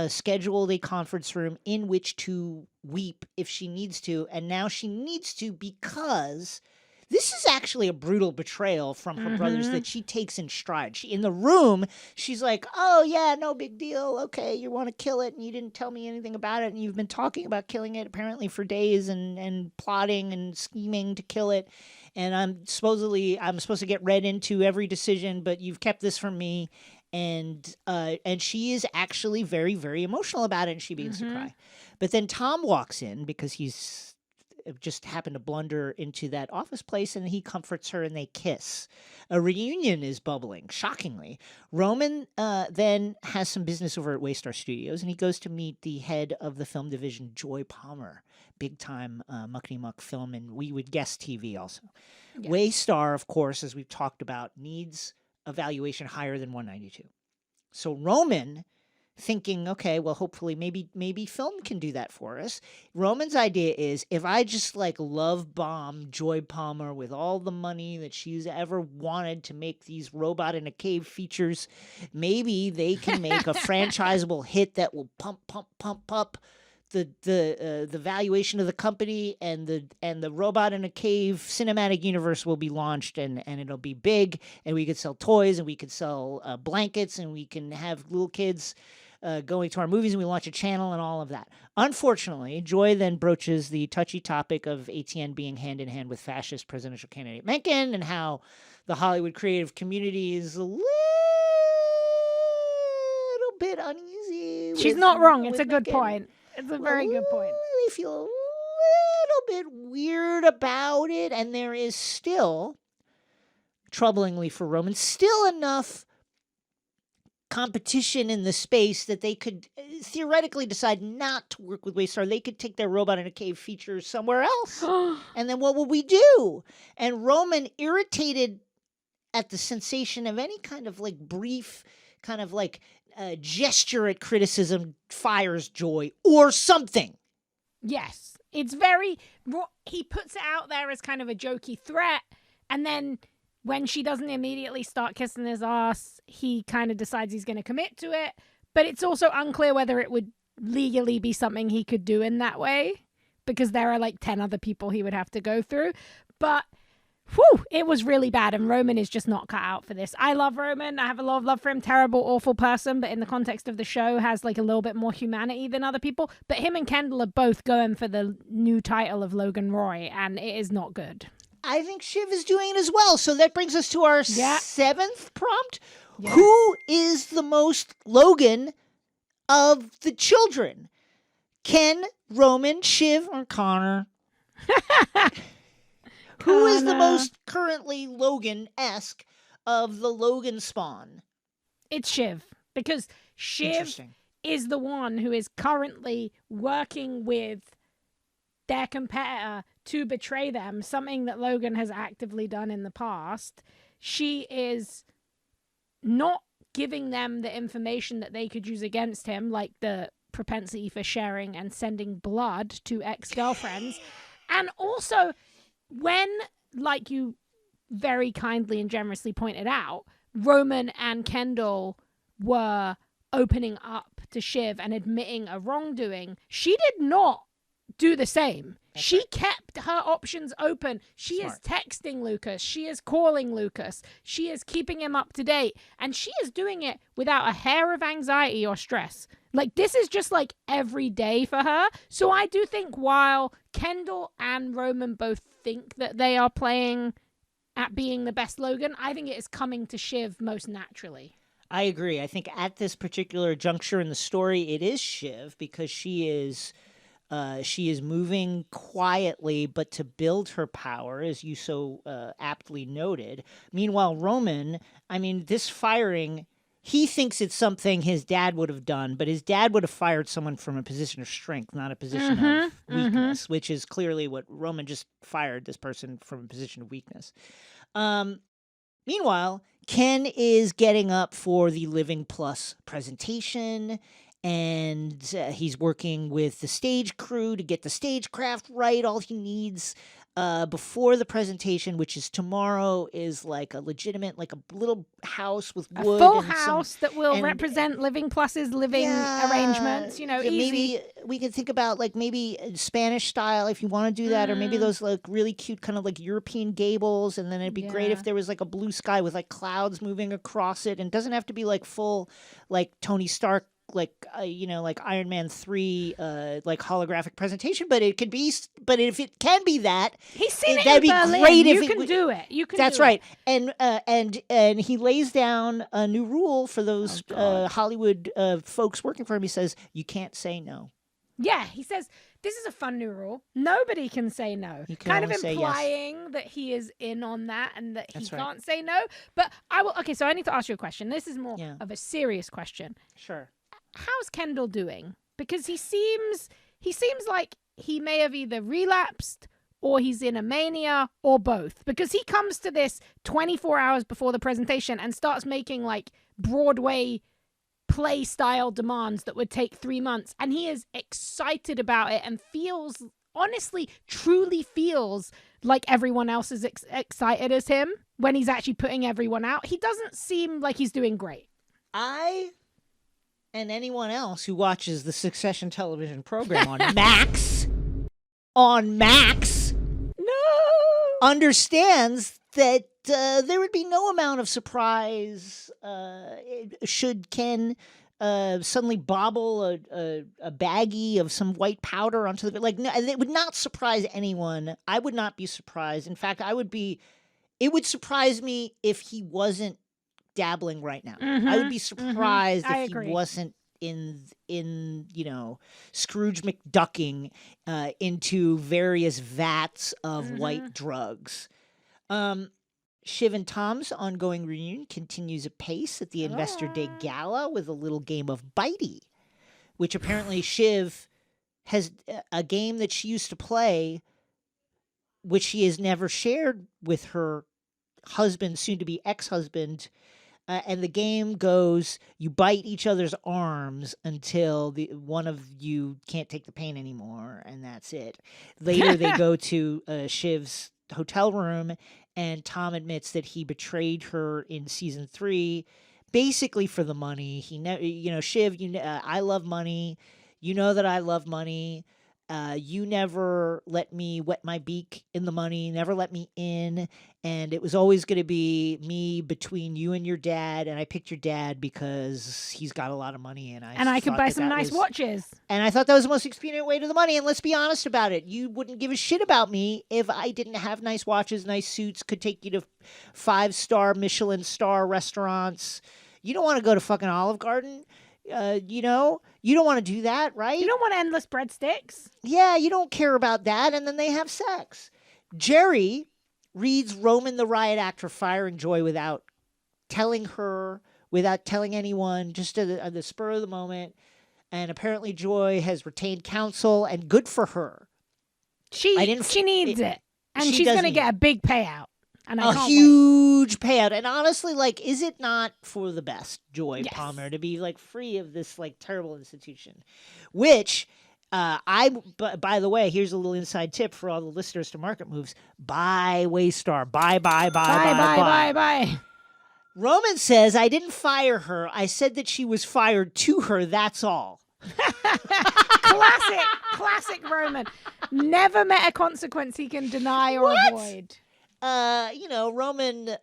scheduled a conference room in which to weep if she needs to, and now she needs to because this is actually a brutal betrayal from her brothers that she takes in stride. In the room, she's like, oh, yeah, no big deal. Okay, you want to kill it, and you didn't tell me anything about it, and you've been talking about killing it apparently for days and plotting and scheming to kill it. And I'm supposed to get read into every decision, but you've kept this from me. And she is actually very, very emotional about it, and she begins to cry. But then Tom walks in because he's just happened to blunder into that office place, and he comforts her and they kiss. A reunion is bubbling, shockingly. Roman then has some business over at Waystar Studios, and he goes to meet the head of the film division, Joy Palmer, big-time Muckety Muck Film and We Would Guess TV also. Yeah. Waystar, of course, as we've talked about, needs a valuation higher than 192. So Roman, thinking, okay, well, hopefully maybe film can do that for us. Roman's idea is, if I just like love bomb Joy Palmer with all the money that she's ever wanted to make these robot in a cave features, maybe they can make a franchisable hit that will pump up the valuation of the company, and the robot in a cave cinematic universe will be launched, and it'll be big, and we could sell toys, and we could sell blankets, and we can have little kids going to our movies, and we launch a channel and all of that. Unfortunately, Joy then broaches the touchy topic of ATN being hand in hand with fascist presidential candidate Mencken, and how the Hollywood creative community is a little bit uneasy. She's not wrong. It's a good point. It's a very good point. They feel a little bit weird about it, and there is still, troublingly for Roman, still enough competition in the space that they could theoretically decide not to work with Waystar. They could take their robot in a cave feature somewhere else. And then what will we do? And Roman, irritated at the sensation of any kind of like brief kind of like gesture at criticism fires joy or something. Yes. It's very... He puts it out there as kind of a jokey threat, and then when she doesn't immediately start kissing his ass, he kind of decides he's going to commit to it. But it's also unclear whether it would legally be something he could do in that way, because there are like 10 other people he would have to go through. But it was really bad, and Roman is just not cut out for this. I love Roman. I have a lot of love for him. Terrible, awful person, but in the context of the show has like a little bit more humanity than other people. But him and Kendall are both going for the new title of Logan Roy, and it is not good. I think Shiv is doing it as well. So that brings us to our 7th prompt. Yes. Who is the most Logan of the children? Ken, Roman, Shiv, or Connor? Who is the most currently Logan-esque of the Logan spawn? It's Shiv, because Shiv is the one who is currently working with their competitor to betray them, something that Logan has actively done in the past. She is not giving them the information that they could use against him, like the propensity for sharing and sending blood to ex-girlfriends. And also, when, like you very kindly and generously pointed out, Roman and Kendall were opening up to Shiv and admitting a wrongdoing, she did not do the same. She kept her options open. She is texting Lucas. She is calling Lucas. She is keeping him up to date. And she is doing it without a hair of anxiety or stress. Like, this is just like every day for her. So I do think while Kendall and Roman both think that they are playing at being the best Logan, I think it is coming to Shiv most naturally. I agree. I think at this particular juncture in the story, it is Shiv, because she is moving quietly, but to build her power, as you so aptly noted. Meanwhile, Roman, I mean, this firing, he thinks it's something his dad would have done, but his dad would have fired someone from a position of strength, not a position of weakness, which is clearly what Roman just fired this person from a position of weakness. Meanwhile, Ken is getting up for the Living Plus presentation, and he's working with the stage crew to get the stagecraft right. All he needs before the presentation, which is tomorrow, is like a legitimate, like a little house with wood. A full house that will represent Living Plus's living arrangements. You know, easy. Maybe we can think about like maybe Spanish style if you want to do that, or maybe those like really cute kind of like European gables. And then it'd be great if there was like a blue sky with like clouds moving across it, and it doesn't have to be like full like Tony Stark, like like Iron Man 3 like holographic presentation, but it could be, but if it can be that, he's seen it that'd in be Berlin. Great you if can do it. You can. That's do right. It. And he lays down a new rule for those Hollywood folks working for him. He says you can't say no. Yeah, he says this is a fun new rule. Nobody can say no. Kind of implying that he is in on that and that he can't say no. But I will. Okay, so I need to ask you a question. This is more of a serious question. Sure. How's Kendall doing? Because he seems like he may have either relapsed or he's in a mania or both. Because he comes to this 24 hours before the presentation and starts making like Broadway play style demands that would take 3 months. And he is excited about it and feels, honestly, truly feels like everyone else is excited as him when he's actually putting everyone out. He doesn't seem like he's doing great. And anyone else who watches the Succession television program on Max, understands that there would be no amount of surprise should Ken suddenly bobble a baggie of some white powder onto the, like, no, it would not surprise anyone. I would not be surprised. In fact, it would surprise me if he wasn't dabbling right now. I would be surprised if he wasn't in Scrooge McDucking into various vats of white drugs. Shiv and Tom's ongoing reunion continues apace at the Investor Day Gala with a little game of Bitey, which apparently Shiv has a game that she used to play, which she has never shared with her husband, soon to be ex-husband. And the game goes, you bite each other's arms until the one of you can't take the pain anymore, and that's it. Later, they go to Shiv's hotel room, and Tom admits that he betrayed her in season 3, basically for the money. Shiv, I love money. You know that I love money. You never let me wet my beak in the money, never let me in. And it was always going to be me between you and your dad. And I picked your dad because he's got a lot of money. And I could buy some nice watches. And I thought that was the most expedient way to the money. And let's be honest about it. You wouldn't give a shit about me if I didn't have nice watches, nice suits, could take you to 5-star Michelin star restaurants. You don't want to go to fucking Olive Garden. You don't want to do that, right? You don't want endless breadsticks. Yeah, you don't care about that. And then they have sex. Jerry reads Roman the riot act for fire and joy without telling her, without telling anyone, just at the spur of the moment. And apparently Joy has retained counsel, and good for her. She needs it. And she's going to get a big payout. And I can't huge payout. And honestly, is it not for the best, Joy Palmer, to be free of this terrible institution? Which by the way, here's a little inside tip for all the listeners to Market Moves. Buy Waystar. Buy. Roman says, I didn't fire her. I said that she was fired to her. That's all. Classic Roman. Never met a consequence he can deny or avoid. Roman,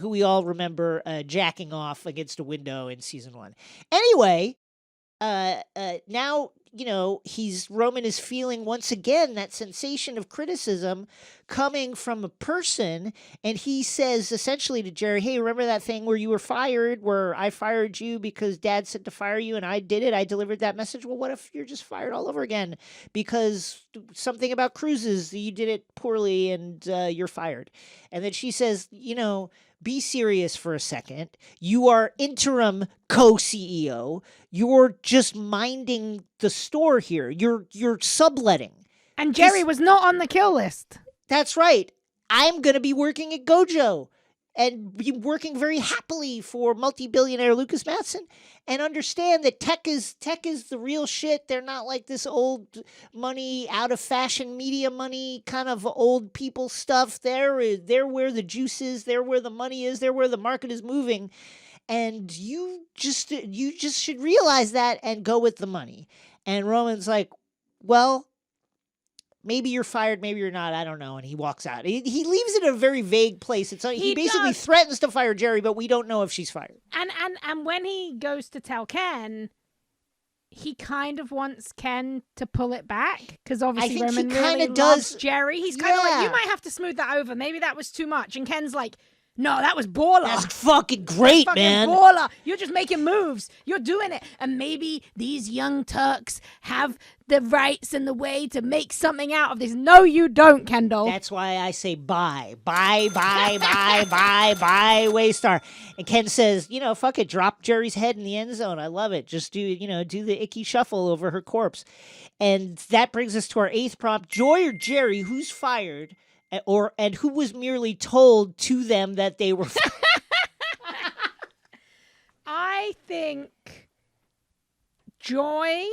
who we all remember jacking off against a window in season 1. Anyway, now, Roman is feeling once again that sensation of criticism coming from a person. And he says essentially to Jerry, hey, remember that thing where you were fired, where I fired you because Dad said to fire you and I did it? I delivered that message. Well, what if you're just fired all over again because something about cruises, you did it poorly and you're fired? And then she says, be serious for a second. You are interim co-CEO. You're just minding the store here. You're subletting. And Jerry was not on the kill list. That's right. I'm going to be working at Gojo and be working very happily for multi-billionaire Lucas Matson, and understand that tech is the real shit. They're not like this old money, out of fashion media money kind of old people stuff. They're where the juice is. They're where the money is. They're where the market is moving. And you just should realize that and go with the money. And Roman's like, well, maybe you're fired, maybe you're not, I don't know. And he walks out. He leaves it in a very vague place. He basically threatens to fire Jerry, but we don't know if she's fired. And when he goes to tell Ken, he kind of wants Ken to pull it back, because obviously Roman really loves Jerry. He's kind of like, you might have to smooth that over. Maybe that was too much. And Ken's like, no, that was baller. That's fucking great, man. Baller. You're just making moves. You're doing it. And maybe these young Turks have the rights and the way to make something out of this. No, you don't, Kendall. That's why I say buy, Waystar. And Ken says, fuck it, drop Jerry's head in the end zone. I love it. Just do the icky shuffle over her corpse. And that brings us to our 8th prompt. Joy or Jerry, who's fired? And who was merely told to them that they were fired? I think Joy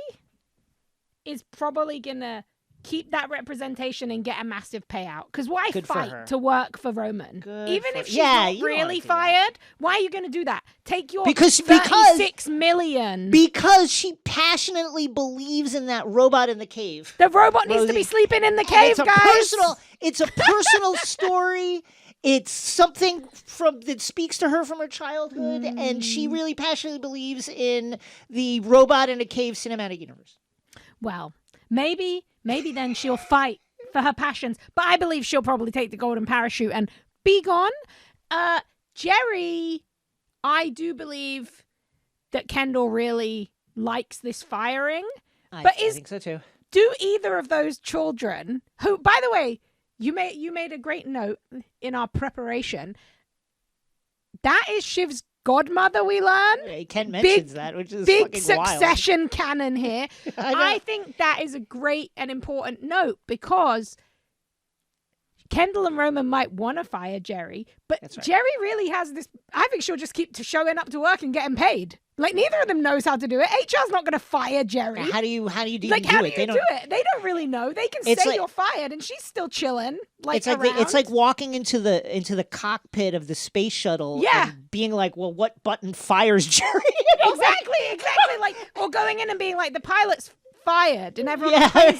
is probably going to keep that representation and get a massive payout. Because why fight to work for Roman? Even if she's not really fired, why are you going to do that? Take your $36 million. Because she passionately believes in that robot in the cave. The robot needs to be sleeping in the cave, guys. It's a personal story. It's something that speaks to her from her childhood, and she really passionately believes in the robot in a cave cinematic universe. Well, maybe then she'll fight for her passions, but I believe she'll probably take the golden parachute and be gone. Jerry, I do believe that Kendall really likes this firing. I think so too. Do either of those children, who, by the way, you made a great note in our preparation, that is Shiv's godmother, we learn. Yeah, Ken mentions that, which is big fucking Succession wild. canon here. I think that is a great and important note, because Kendall and Roman might want to fire Jerry, but That's right. Jerry really has this. I think she'll just keep showing up to work and getting paid. Like, neither of them knows how to do it. HR's not going to fire Jerry. Now, how do you do like, it? how do you do it? They don't really know. They can say like, you're fired, and she's still chilling. Like, it's like walking into the cockpit of the space shuttle. Yeah. And being like, well, what button fires Jerry? Exactly. Like, or going in and being like, the pilot's fired, and everyone's like,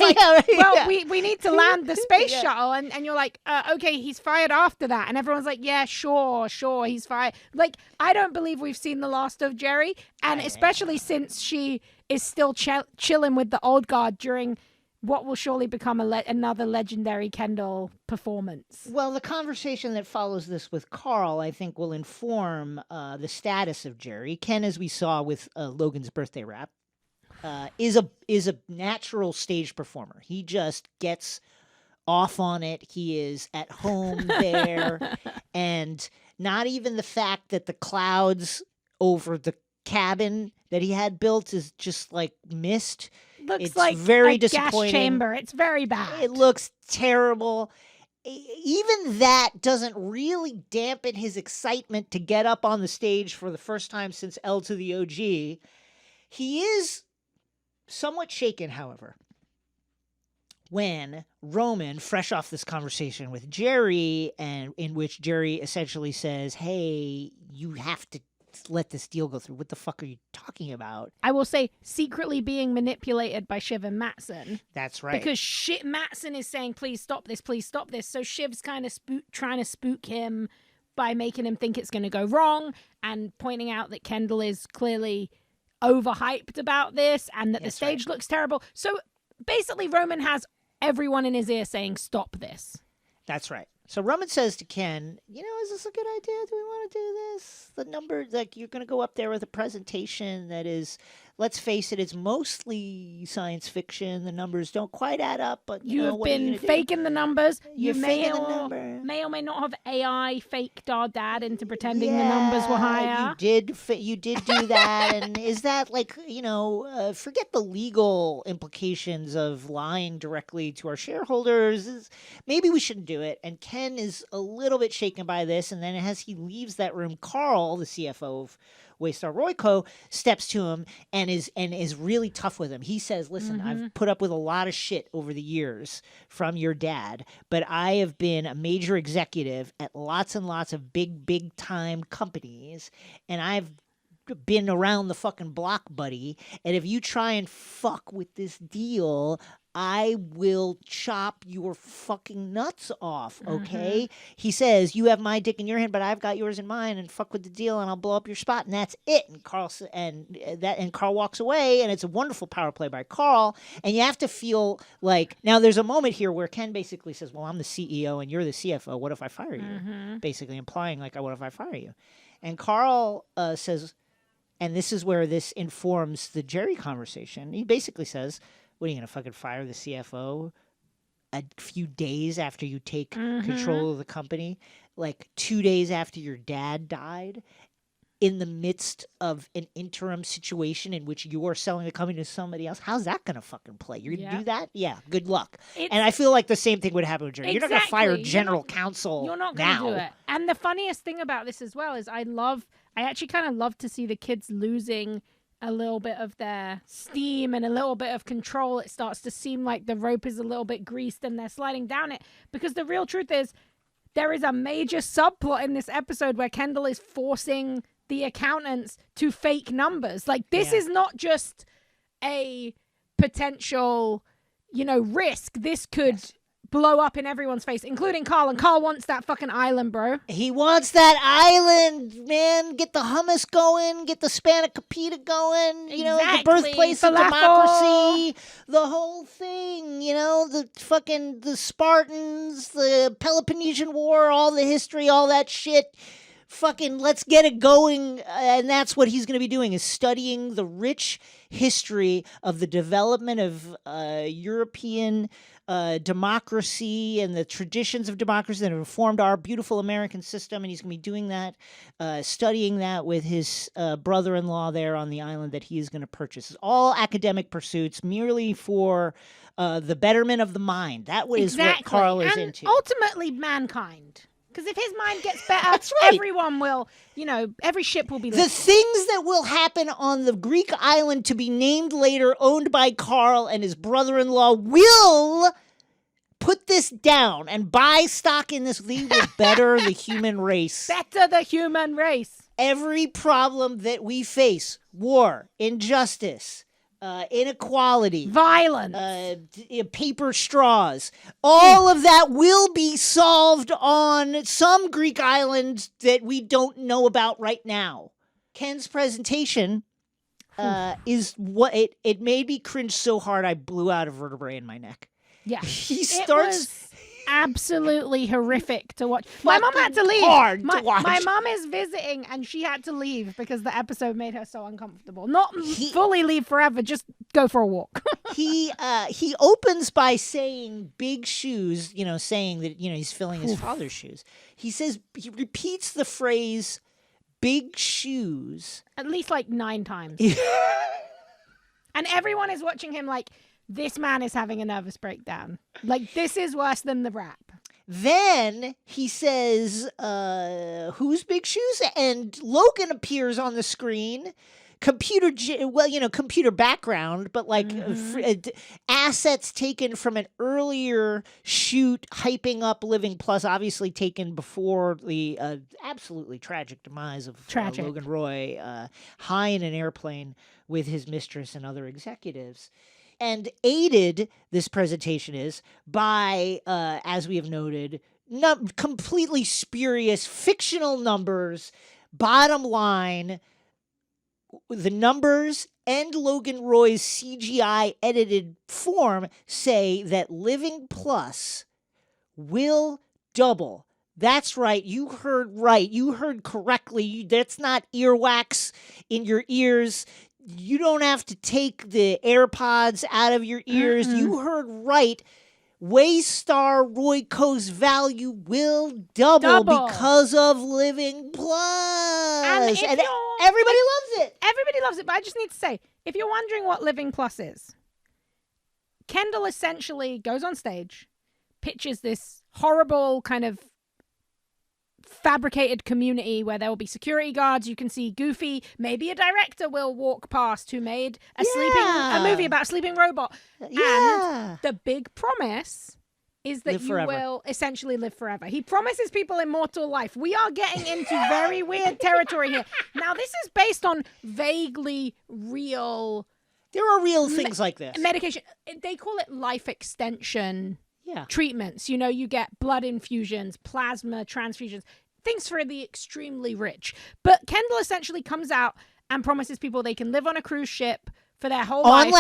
we need to land the space shuttle, and you're like, okay, he's fired after that, and everyone's like, yeah, sure, he's fired. Like, I don't believe we've seen the last of Jerry, and especially since she is still chilling with the old guard during what will surely become another legendary Kendall performance. Well, the conversation that follows this with Carl, I think, will inform the status of Jerry. Ken, as we saw with Logan's birthday rap, is a natural stage performer. He just gets off on it. He is at home there, and not even the fact that the clouds over the cabin that he had built is just like mist. Looks it's like very a disappointing. Gas chamber. It's very bad. It looks terrible. Even that doesn't really dampen his excitement to get up on the stage for the first time since L to the OG. He is somewhat shaken, however, when Roman, fresh off this conversation with Jerry, and in which Jerry essentially says, hey, you have to let this deal go through. What the fuck are you talking about? I will say, secretly being manipulated by Shiv and Mattson. That's right. Because Mattson is saying, please stop this, please stop this. So Shiv's kind of trying to spook him by making him think it's going to go wrong, and pointing out that Kendall is clearly overhyped about this, and that the stage looks terrible. So basically Roman has everyone in his ear saying, stop this. That's right. So Roman says to Ken, is this a good idea? Do we want to do this? The number, like, you're going to go up there with a presentation that is, let's face it, it's mostly science fiction. The numbers don't quite add up, but you've been faking the numbers. You may or may not have AI faked our dad into pretending the numbers were higher. You did do that. And is that like, forget the legal implications of lying directly to our shareholders. Maybe we shouldn't do it. And Ken is a little bit shaken by this. And then as he leaves that room, Carl, the CFO of Waystar Royco, steps to him and is really tough with him. He says, listen, I've put up with a lot of shit over the years from your dad, but I have been a major executive at lots and lots of big time companies, and I've been around the fucking block, buddy, and if you try and fuck with this deal, I will chop your fucking nuts off, okay? He says, you have my dick in your hand, but I've got yours in mine, and fuck with the deal, and I'll blow up your spot, and that's it. And Carl walks away, and it's a wonderful power play by Carl, and you have to feel like, now there's a moment here where Ken basically says, well, I'm the CEO, and you're the CFO, what if I fire you? Basically implying, like, what if I fire you? And Carl says, and this is where this informs the Jerry conversation, he basically says, what, are you going to fucking fire the CFO a few days after you take control of the company? Like 2 days after your dad died? In the midst of an interim situation in which you're selling the company to somebody else? How's that going to fucking play? You're going to do that? Yeah, good luck. And I feel like the same thing would happen with Jerry. You're not going to fire general counsel You're not going to do it. And the funniest thing about this as well is I actually kind of love to see the kids losing a little bit of their steam and a little bit of control. It starts to seem like the rope is a little bit greased and they're sliding down it, because the real truth is there is a major subplot in this episode where Kendall is forcing the accountants to fake numbers. Like, this is not just a potential, risk. This could blow up in everyone's face, including Carl. And Carl wants that fucking island, bro. He wants that island, man. Get the hummus going. Get the spanakopita going. The birthplace of democracy. The whole thing. The Spartans, the Peloponnesian War, all the history, all that shit. fucking let's get it going. And that's what he's going to be doing, is studying the rich history of the development of European democracy and the traditions of democracy that have formed our beautiful American system. And he's going to be doing that, studying that with his brother-in-law there on the island that he is going to purchase. It's all academic pursuits, merely for the betterment of the mind. That is what Carl is into. Ultimately, mankind. Because if his mind gets better, everyone will, every ship will be The things that will happen on the Greek island to be named later, owned by Carl and his brother-in-law, will put this down and buy stock in this. They will better the human race. Better the human race. Every problem that we face, war, injustice, inequality, violence, paper straws, all of that will be solved on some Greek island that we don't know about right now. Ken's presentation is what it made me cringe so hard I blew out a vertebrae in my neck. Yeah, he starts. It was absolutely horrific to watch. My mom had to leave. My mom is visiting and she had to leave because the episode made her so uncomfortable. Not fully leave forever, just go for a walk. He opens by saying big shoes, saying that, he's filling his father's shoes. He repeats the phrase big shoes at least like 9 times. And everyone is watching him like, this man is having a nervous breakdown. Like, this is worse than the rap. Then he says, who's big shoes? And Logan appears on the screen. Computer background, but like assets taken from an earlier shoot hyping up Living Plus, obviously taken before the absolutely tragic demise of Logan Roy, high in an airplane with his mistress and other executives. And aided, this presentation is, by, as we have noted, completely spurious fictional numbers. Bottom line, the numbers and Logan Roy's CGI edited form say that Living Plus will double. That's right. You heard right. You heard correctly. That's not earwax in your ears. You don't have to take the AirPods out of your ears. You heard right. Waystar Royco's value will double because of Living Plus. And everybody loves it. Everybody loves it. But I just need to say, if you're wondering what Living Plus is, Kendall essentially goes on stage, pitches this horrible kind of fabricated community where there will be security guards. You can see Goofy. Maybe a director will walk past who made a movie about a sleeping robot. Yeah. And the big promise is that you will essentially live forever. He promises people immortal life. We are getting into very weird territory here. Now, this is based on vaguely real... There are real things like this. Medication. They call it life extension treatments. You get blood infusions, plasma transfusions, things for the extremely rich. But Kendall essentially comes out and promises people they can live on a cruise ship for their whole life.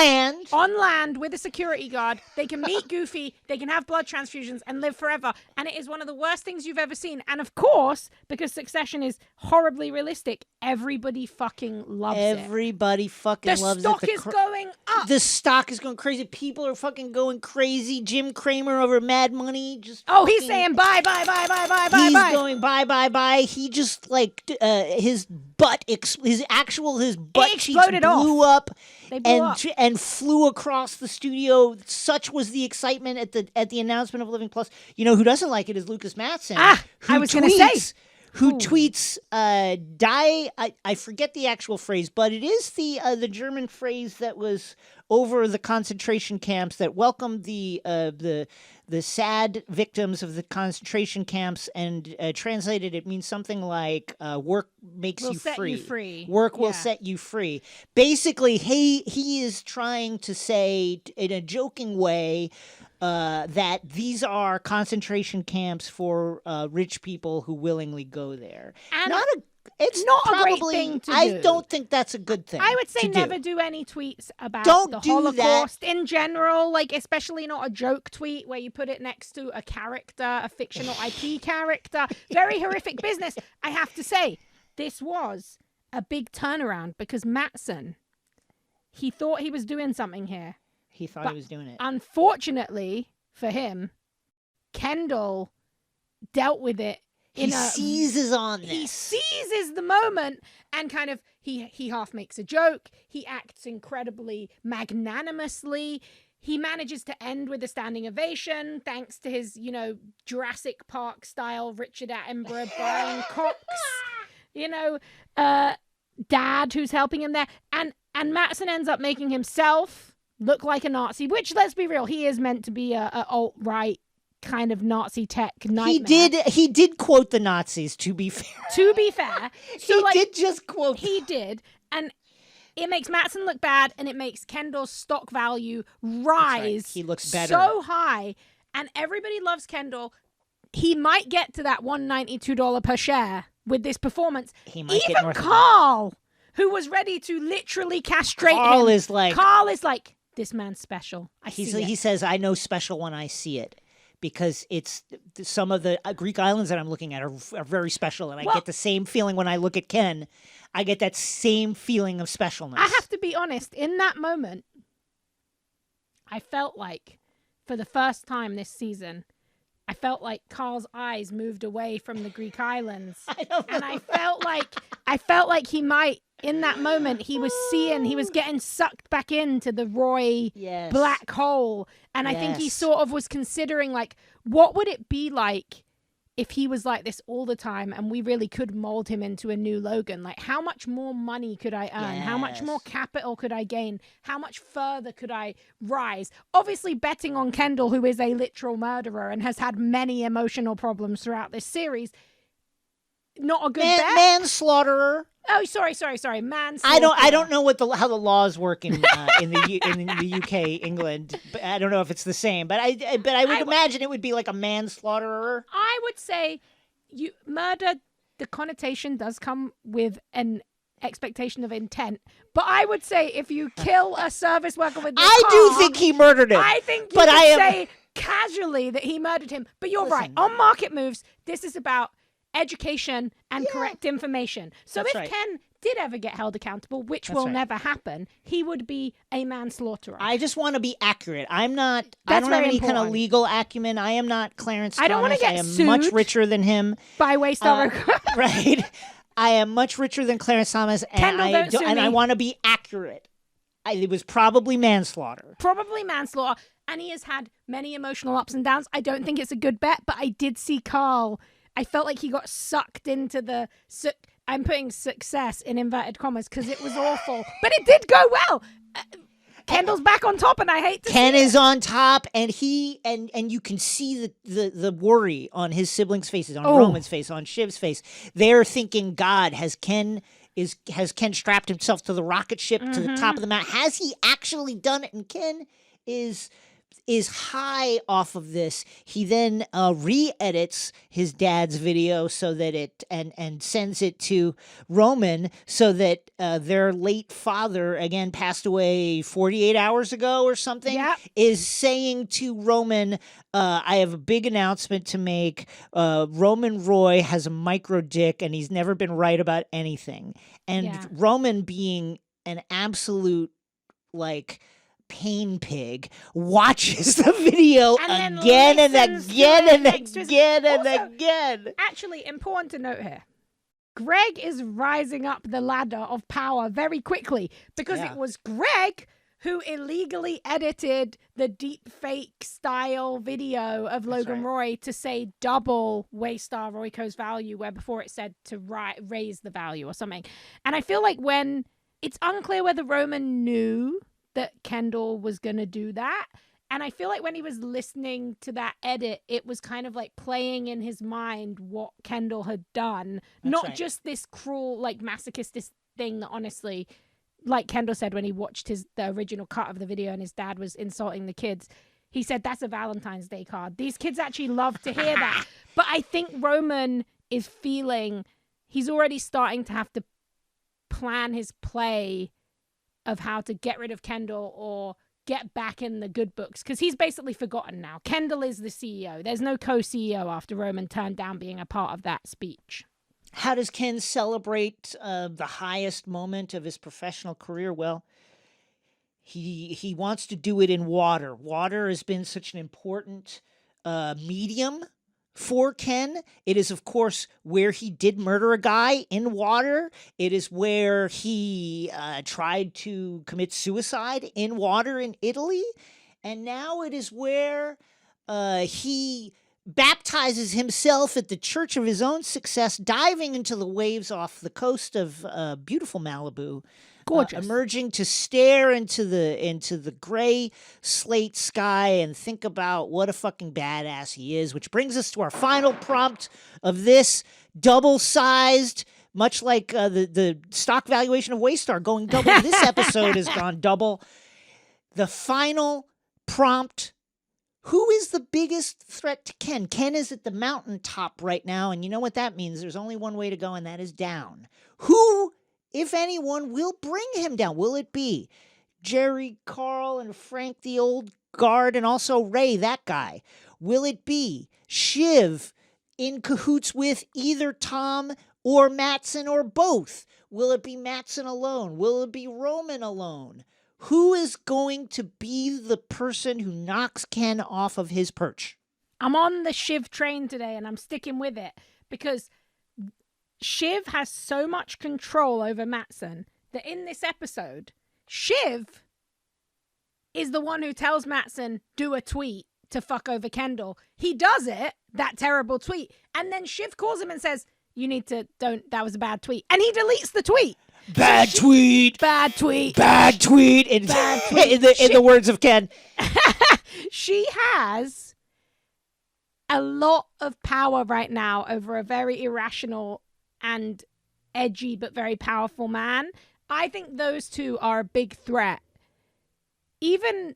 On land with a security guard. They can meet Goofy. They can have blood transfusions and live forever. And it is one of the worst things you've ever seen. And of course, because Succession is horribly realistic, everybody fucking loves it. Everybody fucking loves it. The stock is going up. The stock is going crazy. People are fucking going crazy. Jim Cramer over Mad Money he's saying bye. He's going bye. He just his butt cheeks blew up. And flew across the studio. Such was the excitement at the announcement of Living Plus. Who doesn't like it is Lucas Matson. I was going to say. Who tweets, I forget the actual phrase, but it is the German phrase that was over the concentration camps that welcomed the sad victims of the concentration camps, and translated it means something like work makes you free. Work will set you free. Basically, he is trying to say in a joking way that these are concentration camps for rich people who willingly go there. And It's not probably, a great thing to do. I don't think that's a good thing. I would say to never do any tweets about Don't the do Holocaust in general, like especially not a joke tweet where you put it next to a character, a fictional IP character. Very horrific business. I have to say, this was a big turnaround because Mattson, he thought he was doing something here. He thought he was doing it. Unfortunately for him, Kendall dealt with it. He seizes on this. He seizes the moment and kind of, he half makes a joke. He acts incredibly magnanimously. He manages to end with a standing ovation thanks to his, Jurassic Park style Richard Attenborough, Brian Cox, dad who's helping him there. And Mattson ends up making himself look like a Nazi, which, let's be real, he is meant to be a alt-right kind of Nazi tech nightmare. He did quote the Nazis, to be fair. To be fair. So, he did just quote He did. And it makes Mattson look bad, and it makes Kendall's stock value rise. Right. He looks better. So high. And everybody loves Kendall. He might get to that $192 per share with this performance. He might get north of that. Carl, who was ready to literally castrate him. Carl is like, this man's special. He says, I know special when I see it. Because it's some of the Greek islands that I'm looking at are very special. And I get the same feeling when I look at Ken. I get that same feeling of specialness. I have to be honest. In that moment, I felt like, for the first time this season, I felt like Carl's eyes moved away from the Greek islands. And I felt like he might, in that moment, he was getting sucked back into the Roy black hole. And I think he sort of was considering, like, what would it be like if he was like this all the time and we really could mold him into a new Logan? Like, how much more money could I earn? Yes. How much more capital could I gain? How much further could I rise? Obviously, betting on Kendall, who is a literal murderer and has had many emotional problems throughout this series, not a good bet. Manslaughterer. Oh, sorry. Manslaughter. I don't know how the laws work in the UK, England. But I don't know if it's the same. But I would imagine it would be like a manslaughterer. I would say murder. The connotation does come with an expectation of intent. But I would say if you kill a service worker with your car, do think he murdered him. I think you could say casually that he murdered him. But you're right. On Market Moves, this is about education and correct information. So if Ken did ever get held accountable, which will never happen, he would be a manslaughterer. I just want to be accurate. I don't have any kind of legal acumen. I am not Clarence Thomas. I don't want to get sued much richer than him. By Waystar. Right. I am much richer than Clarence Thomas, and Kendall, I want to be accurate. It was probably manslaughter. And he has had many emotional ups and downs. I don't think it's a good bet, but I did see Carl. I felt like he got sucked into the... I'm putting success in inverted commas because it was awful. But it did go well. Kendall's back on top, and I hate to Ken see is on top, and and you can see the worry on his siblings' faces, on Roman's face, on Shiv's face. They're thinking, God, has Ken strapped himself to the rocket ship to the top of the mountain? Has he actually done it? And Ken is high off of this. He then re-edits his dad's video so that and sends it to Roman so that their late father, again passed away 48 hours ago or something, is saying to Roman, I have a big announcement to make. Roman Roy has a micro dick and he's never been right about anything. And Roman, being an absolute pain pig, watches the video again and again and again and again. Actually, important to note here, Greg is rising up the ladder of power very quickly because it was Greg who illegally edited the deep fake style video of Logan Roy to say double Waystar Royco's value, where before it said to raise the value or something. And I feel like when it's unclear whether Roman knew that Kendall was going to do that. And I feel like when he was listening to that edit, it was kind of like playing in his mind what Kendall had done. Not just this cruel, masochistic thing that honestly, like Kendall said when he watched the original cut of the video and his dad was insulting the kids, he said, that's a Valentine's Day card. These kids actually love to hear that. But I think Roman is feeling he's already starting to have to plan his play of how to get rid of Kendall or get back in the good books, because he's basically forgotten now. Kendall is the CEO. There's no co-CEO after Roman turned down being a part of that speech. How does Ken celebrate the highest moment of his professional career? Well, he wants to do it in water. Water has been such an important medium for Ken. It is, of course, where he did murder a guy in water. It is where he tried to commit suicide in water in Italy. And now it is where he baptizes himself at the church of his own success, diving into the waves off the coast of beautiful Malibu. Gorgeous. Emerging to stare into the gray slate sky and think about what a fucking badass he is, which brings us to our final prompt of this double-sized, much like the stock valuation of Waystar going double. This episode has gone double. The final prompt: who is the biggest threat to Ken? Ken is at the mountaintop right now, and you know what that means. There's only one way to go, and that is down. Who, if anyone, will bring him down? Will it be Jerry, Carl, and Frank, the old guard, and also Ray, that guy? Will it be Shiv in cahoots with either Tom or Mattson or both? Will it be Mattson alone? Will it be Roman alone? Who is going to be the person who knocks Ken off of his perch? I'm on the Shiv train today, and I'm sticking with it because Shiv has so much control over Mattson that in this episode, Shiv is the one who tells Mattson, do a tweet to fuck over Kendall. He does it, that terrible tweet, and then Shiv calls him and says, you need to, that was a bad tweet. And he deletes the tweet. Bad tweet. Bad tweet. Bad tweet. In the words of Ken. She has a lot of power right now over a very irrational and edgy but very powerful man. I think those two are a big threat. Even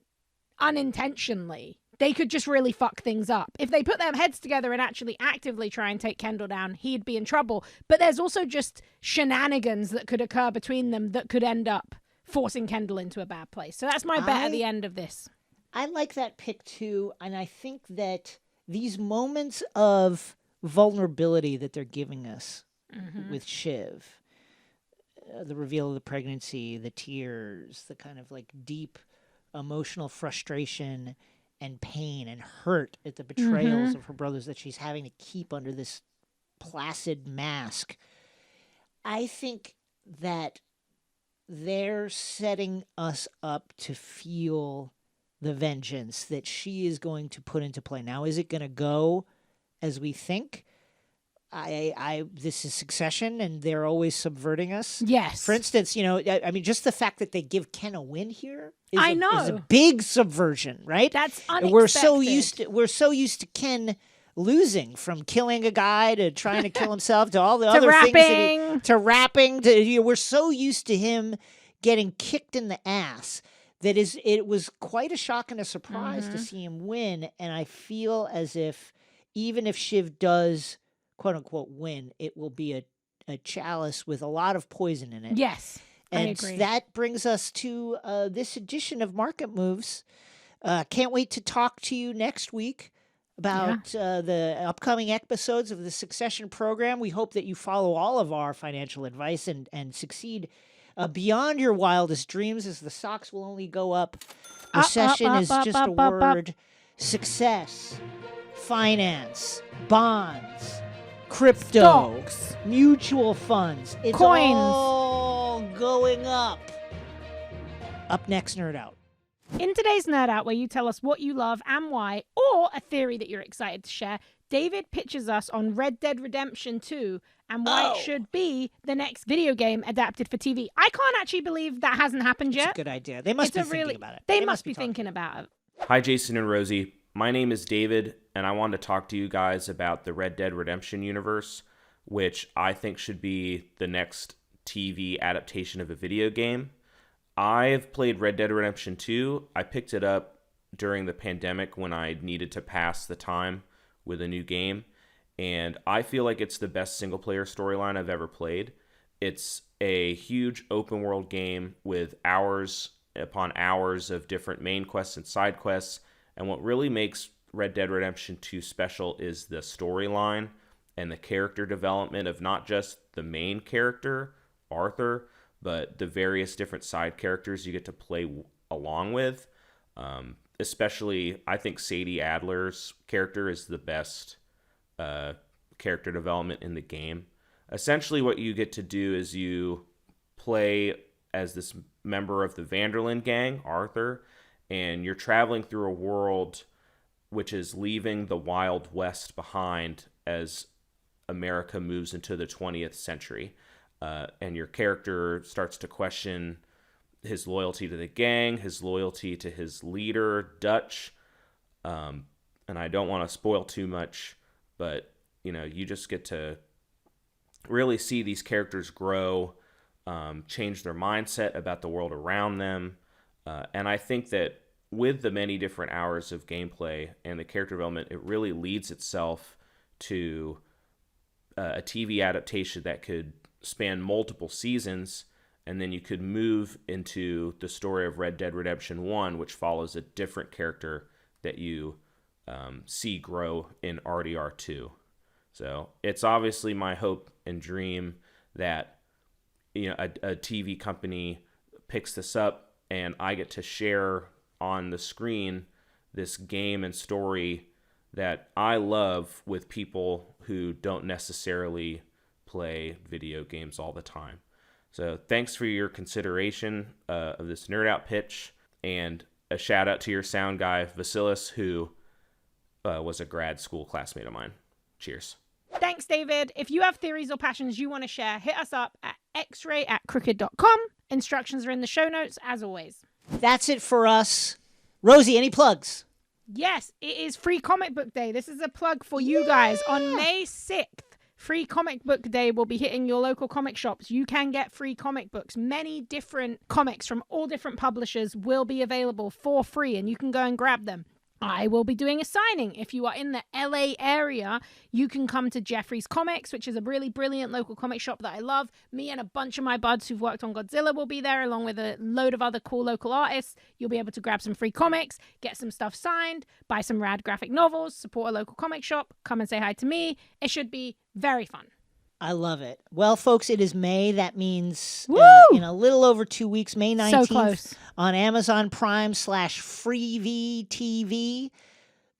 unintentionally, they could just really fuck things up. If they put their heads together and actually actively try and take Kendall down, he'd be in trouble. But there's also just shenanigans that could occur between them that could end up forcing Kendall into a bad place. So that's my bet at the end of this. I like that pick too, and I think that these moments of vulnerability that they're giving us with Shiv, the reveal of the pregnancy, the tears, the kind of like deep emotional frustration and pain and hurt at the betrayals of her brothers that she's having to keep under this placid mask. I think that they're setting us up to feel the vengeance that she is going to put into play. Now, is it going to go as we think? This is Succession, and they're always subverting us. Yes. For instance, I mean, just the fact that they give Ken a win here is a big subversion, right? That's unexpected. We're so used to Ken losing, from killing a guy to trying to kill himself to all the other things to rapping. We're so used to him getting kicked in the ass that it was quite a shock and a surprise to see him win. And I feel as if even if Shiv does quote unquote win, it will be a chalice with a lot of poison in it. Yes. And I agree. that brings us to this edition of Market Moves. Can't wait to talk to you next week about the upcoming episodes of the Succession program. We hope that you follow all of our financial advice and succeed beyond your wildest dreams, as the stocks will only go up. Recession is just a word. Success, finance, bonds, crypto, stocks, mutual funds. It's coins, all going up. Up next, Nerd Out. In today's Nerd Out, where you tell us what you love and why, or a theory that you're excited to share, David pitches us on Red Dead Redemption 2 and why it should be the next video game adapted for TV. I can't actually believe that hasn't happened yet. It's a good idea. They must be thinking about it. They must be thinking about it. Hi, Jason and Rosie. My name is David, and I want to talk to you guys about the Red Dead Redemption universe, which I think should be the next TV adaptation of a video game. I've played Red Dead Redemption 2. I picked it up during the pandemic when I needed to pass the time with a new game. and I feel like it's the best single-player storyline I've ever played. It's a huge open-world game with hours upon hours of different main quests and side quests, and what really makes Red Dead Redemption 2 special is the storyline and the character development of not just the main character, Arthur, but the various different side characters you get to play along with. Especially, I think Sadie Adler's character is the best character development in the game. Essentially, what you get to do is you play as this member of the Vanderlyn gang, Arthur, and you're traveling through a world which is leaving the Wild West behind as America moves into the 20th century. And your character starts to question his loyalty to the gang, his loyalty to his leader, Dutch. And I don't want to spoil too much, but, you just get to really see these characters grow, change their mindset about the world around them. And I think that with the many different hours of gameplay and the character development, it really leads itself to a TV adaptation that could span multiple seasons, and then you could move into the story of Red Dead Redemption 1, which follows a different character that you see grow in RDR 2. So it's obviously my hope and dream that a TV company picks this up and I get to share on the screen this game and story that I love with people who don't necessarily play video games all the time. So thanks for your consideration of this Nerd Out pitch, and a shout out to your sound guy, Vasilis, who was a grad school classmate of mine. Cheers. Thanks, David. If you have theories or passions you want to share, hit us up at xray@crooked.com. Instructions are in the show notes, as always. That's it for us. Rosie, any plugs? Yes, it is Free Comic Book Day. This is a plug for you guys. On May 6th, Free Comic Book Day will be hitting your local comic shops. You can get free comic books. Many different comics from all different publishers will be available for free, and you can go and grab them. I will be doing a signing. If you are in the LA area, you can come to Jeffrey's Comics, which is a really brilliant local comic shop that I love. Me and a bunch of my buds who've worked on Godzilla will be there, along with a load of other cool local artists. You'll be able to grab some free comics, get some stuff signed, buy some rad graphic novels, support a local comic shop, come and say hi to me. It should be very fun. I love it. Well, folks, it is May. That means in a little over 2 weeks, May 19th, so close. On Amazon Prime /Freevee TV,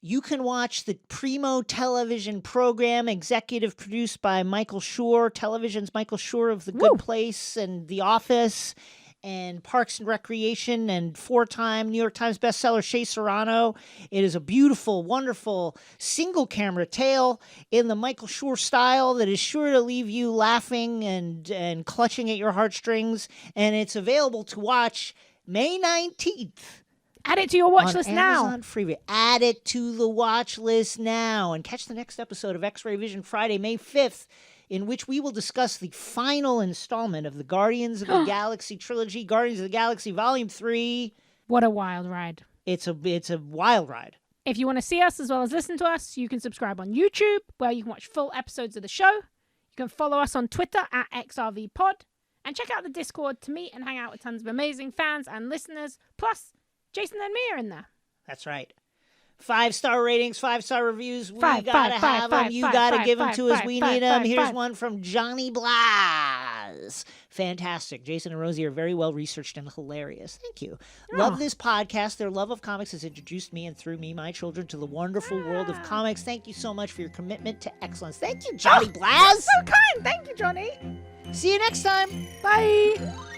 you can watch the Primo television program, executive produced by Michael Schur, television's Michael Schur of The Good Place and The Office, and Parks and Recreation, and 4-time New York Times bestseller Shea Serrano. It is a beautiful, wonderful single-camera tale in the Michael Schur style that is sure to leave you laughing and clutching at your heartstrings. And it's available to watch May 19th. Add it to your watch list now. Amazon Freevee. Add it to the watch list now. And catch the next episode of X-Ray Vision Friday, May 5th, in which we will discuss the final installment of the Guardians of the Galaxy trilogy, Guardians of the Galaxy Volume 3. What a wild ride. It's a wild ride. If you want to see us as well as listen to us, you can subscribe on YouTube, where you can watch full episodes of the show. You can follow us on Twitter @XRVPod, and check out the Discord to meet and hang out with tons of amazing fans and listeners. Plus, Jason and me are in there. That's right. 5-star ratings, 5-star reviews. We Five, gotta five, have five, them. You five, gotta five, give them five, to us. five, We five, need them. five, Here's five. one from Johnny Blas. Fantastic. Jason and Rosie are very well researched and hilarious. Thank you. Love this podcast. Their love of comics has introduced me and through me, my children, to the wonderful world of comics. Thank you so much for your commitment to excellence. Thank you, Johnny Blas. So kind. Thank you, Johnny. See you next time. Bye.